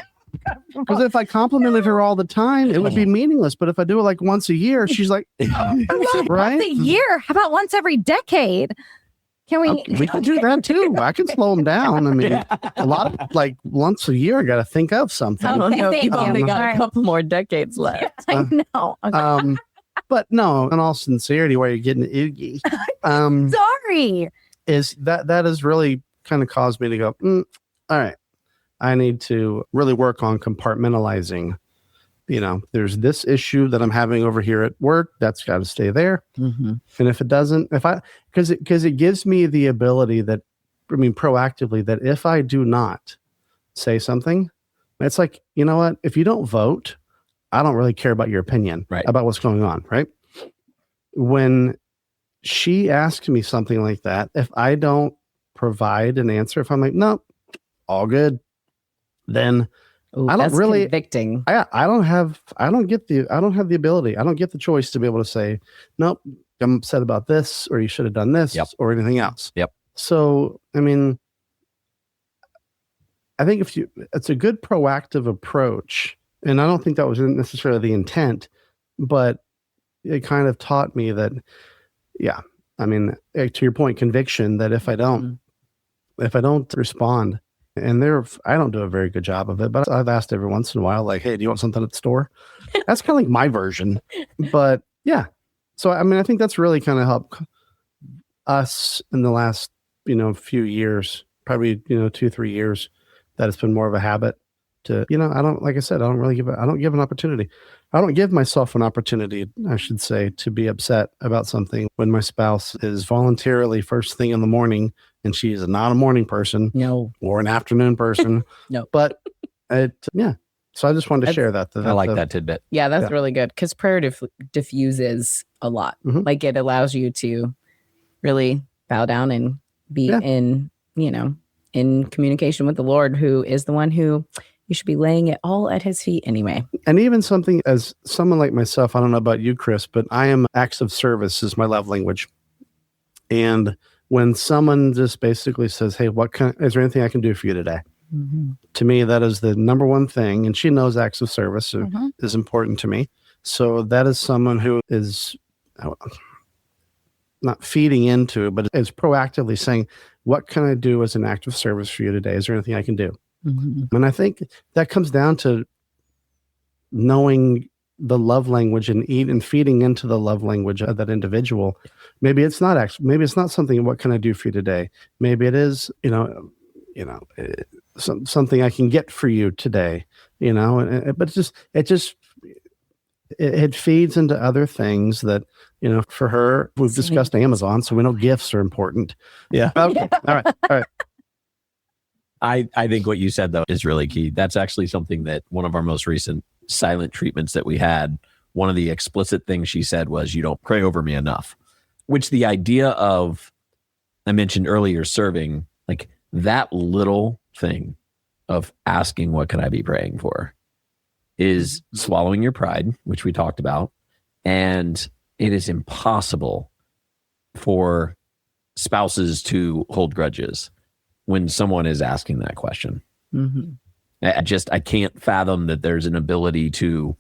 [SPEAKER 1] Because if I complimented her all the time, it would be meaningless. But if I do it like once a year, she's like,
[SPEAKER 2] Once
[SPEAKER 1] right?
[SPEAKER 2] a year? How about once every decade? Can we?
[SPEAKER 1] We can do that too. I can slow them down. I mean, a lot of like once a year, I got to think of something.
[SPEAKER 5] I don't know.
[SPEAKER 2] Thank
[SPEAKER 5] You've
[SPEAKER 2] you.
[SPEAKER 5] only got
[SPEAKER 2] Sorry.
[SPEAKER 5] a couple more decades left.
[SPEAKER 2] I know. Okay.
[SPEAKER 1] But no, in all sincerity, why you're getting oogie,
[SPEAKER 2] Sorry.
[SPEAKER 1] is that has really kind of caused me to go, all right, I need to really work on compartmentalizing. There's this issue that I'm having over here at work. That's got to stay there.
[SPEAKER 5] Mm-hmm.
[SPEAKER 1] And if it doesn't, because it gives me the ability proactively, that if I do not say something, it's like, you know what? If you don't vote, I don't really care about your opinion about what's going on. Right. When she asks me something like that, if I don't provide an answer, if I'm like, nope, all good, then I don't really
[SPEAKER 5] convicting.
[SPEAKER 1] I don't have the ability. I don't get the choice to be able to say, nope, I'm upset about this, or you should have done this,
[SPEAKER 4] Yep.
[SPEAKER 1] or anything else.
[SPEAKER 4] Yep.
[SPEAKER 1] So, I mean, I think it's a good proactive approach. And I don't think that was necessarily the intent, but it kind of taught me that, yeah, I mean, to your point, conviction that if I don't respond, and I don't do a very good job of it, but I've asked every once in a while, like, hey, do you want something at the store? That's kind of like my version, but yeah. So, I mean, I think that's really kind of helped us in the last, few years, probably, 2-3 years, that it's been more of a habit to, like I said, I don't give an opportunity. I don't give myself an opportunity, I should say, to be upset about something when my spouse is voluntarily first thing in the morning, and she is not a morning person,
[SPEAKER 5] No,
[SPEAKER 1] or an afternoon person.
[SPEAKER 5] No.
[SPEAKER 1] But yeah. So I just wanted to share that.
[SPEAKER 4] I like that tidbit.
[SPEAKER 5] yeah, that's really good, because prayer diffuses a lot.
[SPEAKER 1] Mhm.
[SPEAKER 5] Like, it allows you to really bow down and be in communication with the Lord, who is the one who you should be laying it all at his feet anyway.
[SPEAKER 1] And even something, as someone like myself, I don't know about you, Chris, but I am acts of service is my love language. And when someone just basically says, hey, is there anything I can do for you today?
[SPEAKER 5] Mm-hmm.
[SPEAKER 1] To me, that is the number one thing. And she knows acts of service
[SPEAKER 2] Mhm.
[SPEAKER 1] is important to me. So that is someone who is not feeding into, but is proactively saying, what can I do as an act of service for you today? Is there anything I can do?
[SPEAKER 5] Mm-hmm.
[SPEAKER 1] And I think that comes down to knowing the love language and feeding into the love language of that individual. Maybe it's not something, what can I do for you today? Maybe it is, something I can get for you today, but it feeds into other things that, for her, we've discussed Amazon, so we know gifts are important. Yeah. Okay. All right.
[SPEAKER 4] I think what you said, though, is really key. That's actually something that one of our most recent silent treatments that we had, one of the explicit things she said was, you don't pray over me enough, which the idea of, I mentioned earlier, serving, like that little thing of asking, what can I be praying for, is swallowing your pride, which we talked about. And it is impossible for spouses to hold grudges when someone is asking that question.
[SPEAKER 5] Mm-hmm.
[SPEAKER 4] I can't fathom that there's an ability to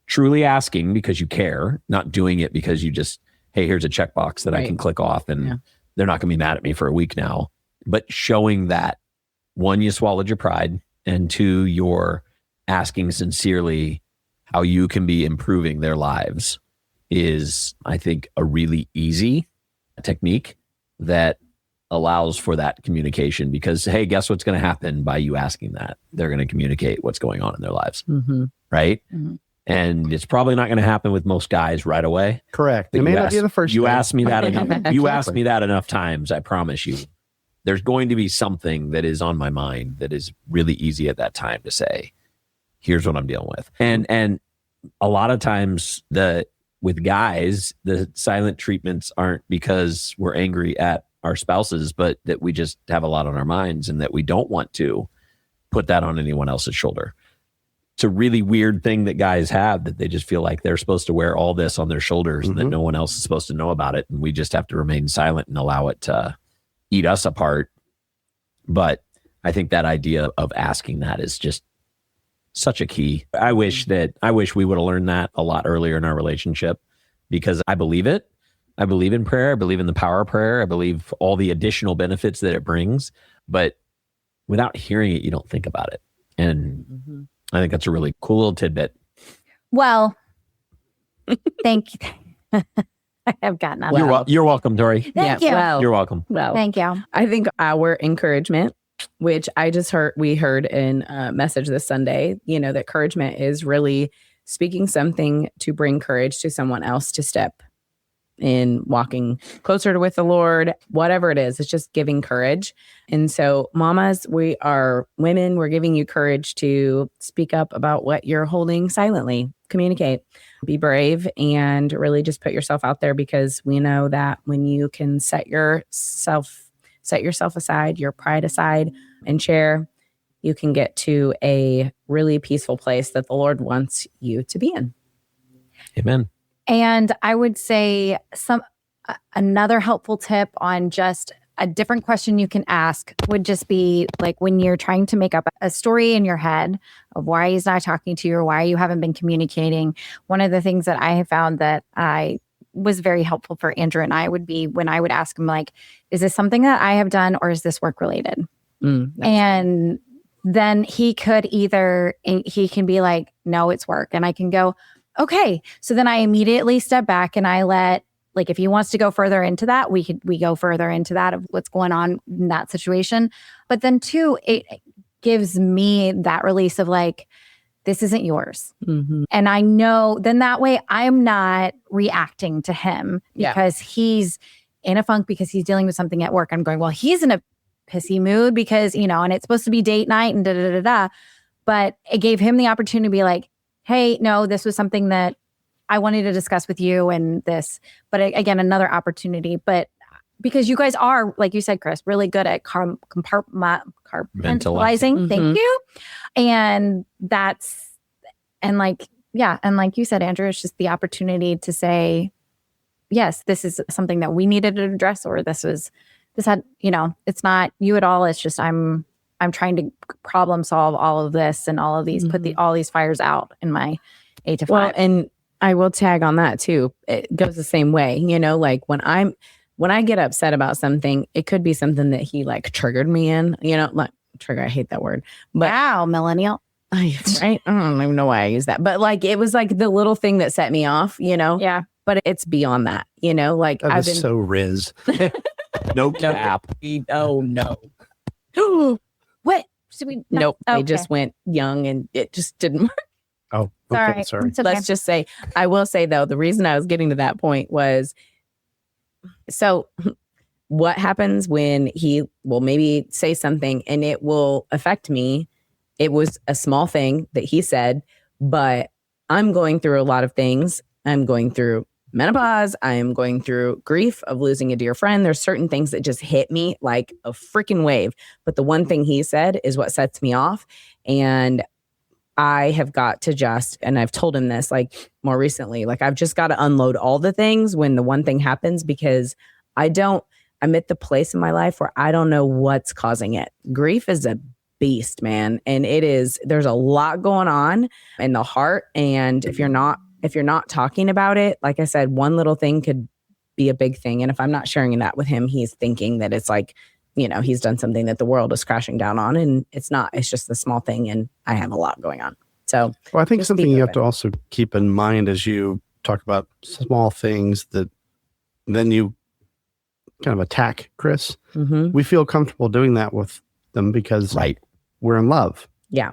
[SPEAKER 4] truly asking because you care, not doing it because you just, hey, here's a checkbox that I can click off and they're not going to be mad at me for a week now. But showing that, one, you swallowed your pride, and two, you're asking sincerely how you can be improving their lives is, I think, a really easy technique that allows for that communication, because, hey, guess what's going to happen by you asking that? They're going to communicate what's going on in their lives.
[SPEAKER 5] Mm-hmm.
[SPEAKER 4] Right.
[SPEAKER 2] Mhm.
[SPEAKER 4] And it's probably not going to happen with most guys right away.
[SPEAKER 1] Correct.
[SPEAKER 4] But
[SPEAKER 1] It may not be the first
[SPEAKER 4] you
[SPEAKER 1] day.
[SPEAKER 4] asked me that enough. You asked
[SPEAKER 1] Exactly.
[SPEAKER 4] me that enough times. I promise you, there's going to be something that is on my mind that is really easy at that time to say, here's what I'm dealing with. And a lot of times with guys, the silent treatments aren't because we're angry at our spouses, but that we just have a lot on our minds and that we don't want to put that on anyone else's shoulder. It's a really weird thing that guys have, that they just feel like they're supposed to wear all this on their shoulders and that no one else is supposed to know about it. And we just have to remain silent and allow it to eat us apart. But I think that idea of asking that is just such a key. I wish we would have learned that a lot earlier in our relationship, because I believe it. I believe in prayer. I believe in the power of prayer. I believe all the additional benefits that it brings. But without hearing it, you don't think about it. And I think that's a really cool little tidbit.
[SPEAKER 2] Well, thank you. I have got nothing.
[SPEAKER 4] You're welcome, Tori.
[SPEAKER 2] Thank you.
[SPEAKER 5] Well,
[SPEAKER 4] You're welcome.
[SPEAKER 5] well,
[SPEAKER 2] Thank you.
[SPEAKER 5] I think our encouragement, which we heard in a message this Sunday, that encouragement is really speaking something to bring courage to someone else to step in, walking closer with the Lord, whatever it is, it's just giving courage. And so, mamas, we are women, we're giving you courage to speak up about what you're holding silently, communicate, be brave, and really just put yourself out there, because we know that when you can set yourself aside, your pride aside, and share, you can get to a really peaceful place that the Lord wants you to be in.
[SPEAKER 4] Amen.
[SPEAKER 2] And I would say another helpful tip on just a different question you can ask would just be like when you're trying to make up a story in your head of why he's not talking to you or why you haven't been communicating. One of the things that I have found that I was very helpful for Andrew and I would be when I would ask him, like, is this something that I have done or is this work related? And then he can be like, no, it's work. And I can go, okay. So then I immediately step back and I let, like, if he wants to go further into that, we go further into that of what's going on in that situation. But then too, it gives me that release of like, this isn't yours. And I know then that way I'm not reacting to him because he's in a funk because he's dealing with something at work. I'm going, well, he's in a pissy mood because, and it's supposed to be date night and da-da-da-da. But it gave him the opportunity to be like, hey, no, this was something that I wanted to discuss with you and this, but again, another opportunity. But because you guys are, like you said, Chris, really good at compartmentalizing. Thank you. And like you said, Andrew, it's just the opportunity to say, yes, this is something that we needed to address, or this had, it's not you at all. It's just, I'm trying to problem solve all of this and all of these, put all these fires out in my 8 to 5.
[SPEAKER 5] Well, and I will tag on that too. It goes the same way, like when I get upset about something, it could be something that he like triggered me in, like trigger. I hate that word, but
[SPEAKER 2] wow, millennial.
[SPEAKER 5] Right. I don't even know why I use that, but like, it was like the little thing that set me off,
[SPEAKER 2] Yeah.
[SPEAKER 5] But it's beyond that, like
[SPEAKER 1] That is so Riz.
[SPEAKER 4] No cap.
[SPEAKER 5] Oh no.
[SPEAKER 2] What? Should we? No.
[SPEAKER 5] Nope. I
[SPEAKER 2] Okay.
[SPEAKER 5] just went young and it just didn't work.
[SPEAKER 1] Oh, okay. Sorry.
[SPEAKER 2] It's okay.
[SPEAKER 5] Let's just say, I will say though, the reason I was getting to that point was, so what happens when he will maybe say something and it will affect me? It was a small thing that he said, but I'm going through a lot of things. I'm going through menopause. I'm going through grief of losing a dear friend. There's certain things that just hit me like a freaking wave. But the one thing he said is what sets me off. And I have got to and I've told him this like more recently, like I've just got to unload all the things when the one thing happens, because I'm at the place in my life where I don't know what's causing it. Grief is a beast, man. And there's a lot going on in the heart. And if you're not talking about it, like I said, one little thing could be a big thing. And if I'm not sharing that with him, he's thinking that it's like, he's done something that the world is crashing down on, and it's not. It's just a small thing, and I have a lot going on. So,
[SPEAKER 1] well, I think something you have to also keep in mind as you talk about small things that then you kind of attack Chris. We feel comfortable doing that with them because we're in love.
[SPEAKER 5] Yeah.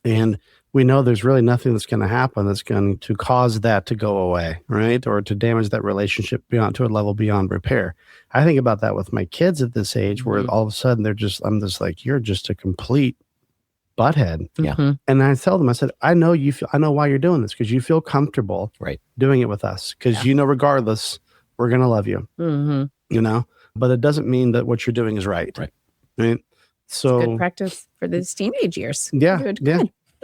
[SPEAKER 1] And we know there's really nothing that's going to happen that's going to cause that to go away, right? Or to damage that relationship to a level beyond repair. I think about that with my kids at this age, where all of a sudden I'm just like, you're just a complete butthead.
[SPEAKER 4] Yeah.
[SPEAKER 1] And I tell them, I said, I know why you're doing this, because you feel comfortable doing it with us, because regardless, we're going to love you, but it doesn't mean that what you're doing is right. Right. So
[SPEAKER 5] it's good practice for these teenage years.
[SPEAKER 1] Yeah. Yeah.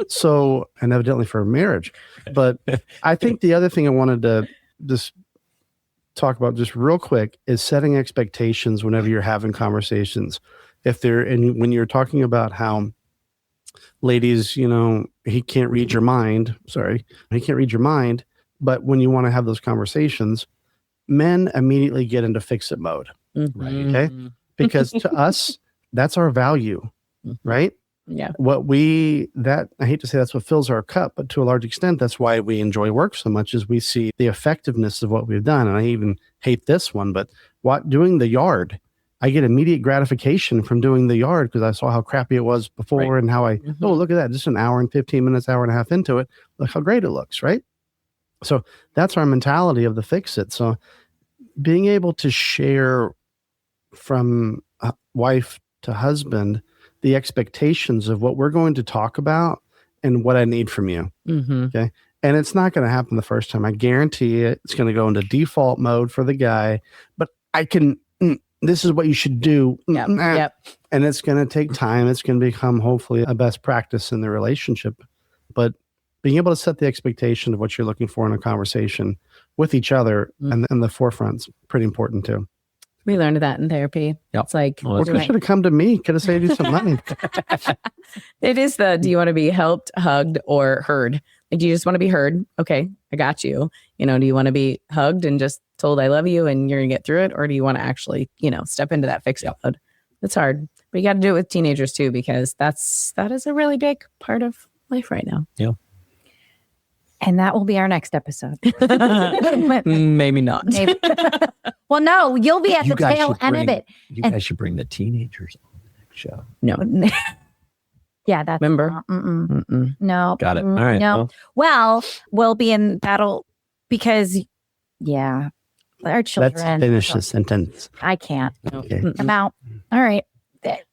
[SPEAKER 1] So, and evidently for marriage. But I think the other thing I wanted to just talk about just real quick is setting expectations whenever you're having conversations. When you're talking about how ladies, he can't read your mind. Sorry, he can't read your mind. But when you want to have those conversations, men immediately get into fix-it mode. Okay. Because to us, that's our value, right?
[SPEAKER 5] Yeah.
[SPEAKER 1] I hate to say that's what fills our cup, but to a large extent, that's why we enjoy work so much, as we see the effectiveness of what we've done. And I even hate this one, but doing the yard, I get immediate gratification from doing the yard because I saw how crappy it was before and how look at that, just an hour and 15 minutes, hour and a half into it. Look how great it looks, right? So that's our mentality of the fix it. So being able to share from wife to husband the expectations of what we're going to talk about and what I need from you. Okay. And it's not going to happen the first time. I guarantee it. It's going to go into default mode for the guy, but this is what you should do.
[SPEAKER 5] Yep.
[SPEAKER 1] And it's going to take time. It's going to become hopefully a best practice in the relationship, but being able to set the expectation of what you're looking for in a conversation with each other and the forefront's pretty important too.
[SPEAKER 5] We learned that in therapy.
[SPEAKER 4] Yep.
[SPEAKER 5] It's like,
[SPEAKER 4] Well,
[SPEAKER 1] Well, you should have come to me. Could have saved you some money.
[SPEAKER 5] it is do you want to be helped, hugged, or heard? Like, do you just want to be heard? Okay, I got you. Do you want to be hugged and just told I love you and you're going to get through it? Or do you want to actually, step into that fixed mode? It's hard. But you got to do it with teenagers too, because that is a really big part of life right now.
[SPEAKER 4] Yeah.
[SPEAKER 2] And that will be our next episode.
[SPEAKER 5] Maybe not.
[SPEAKER 2] Maybe. Well, no, you'll be at the tail end of it.
[SPEAKER 4] You guys should bring the teenagers on the next show.
[SPEAKER 5] No.
[SPEAKER 2] Yeah, that's
[SPEAKER 5] Remember?
[SPEAKER 2] no.
[SPEAKER 4] Got it. All right.
[SPEAKER 2] No. Well, we'll be in battle because, our children.
[SPEAKER 1] Let's finish the sentence.
[SPEAKER 2] I can't.
[SPEAKER 1] Okay.
[SPEAKER 2] I'm out. All right.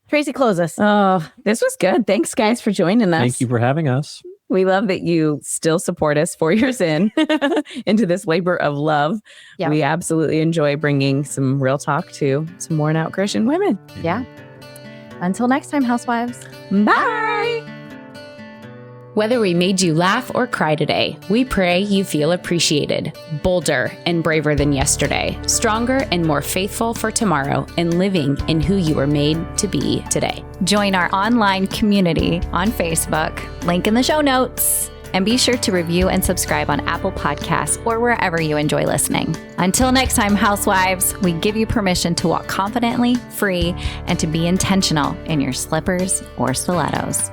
[SPEAKER 2] Tracy, close us.
[SPEAKER 5] Oh, this was good. Thanks, guys, for joining us.
[SPEAKER 4] Thank you for having us.
[SPEAKER 5] We love that you still support us 4 years into this labor of love.
[SPEAKER 2] Yeah.
[SPEAKER 5] We absolutely enjoy bringing some real talk to some worn out Christian women.
[SPEAKER 2] Yeah. Until next time, housewives.
[SPEAKER 5] Bye.
[SPEAKER 3] Whether we made you laugh or cry today, we pray you feel appreciated, bolder and braver than yesterday, stronger and more faithful for tomorrow, and living in who you were made to be today.
[SPEAKER 2] Join our online community on Facebook, link in the show notes, and be sure to review and subscribe on Apple Podcasts or wherever you enjoy listening. Until next time, housewives, we give you permission to walk confidently, free, and to be intentional in your slippers or stilettos.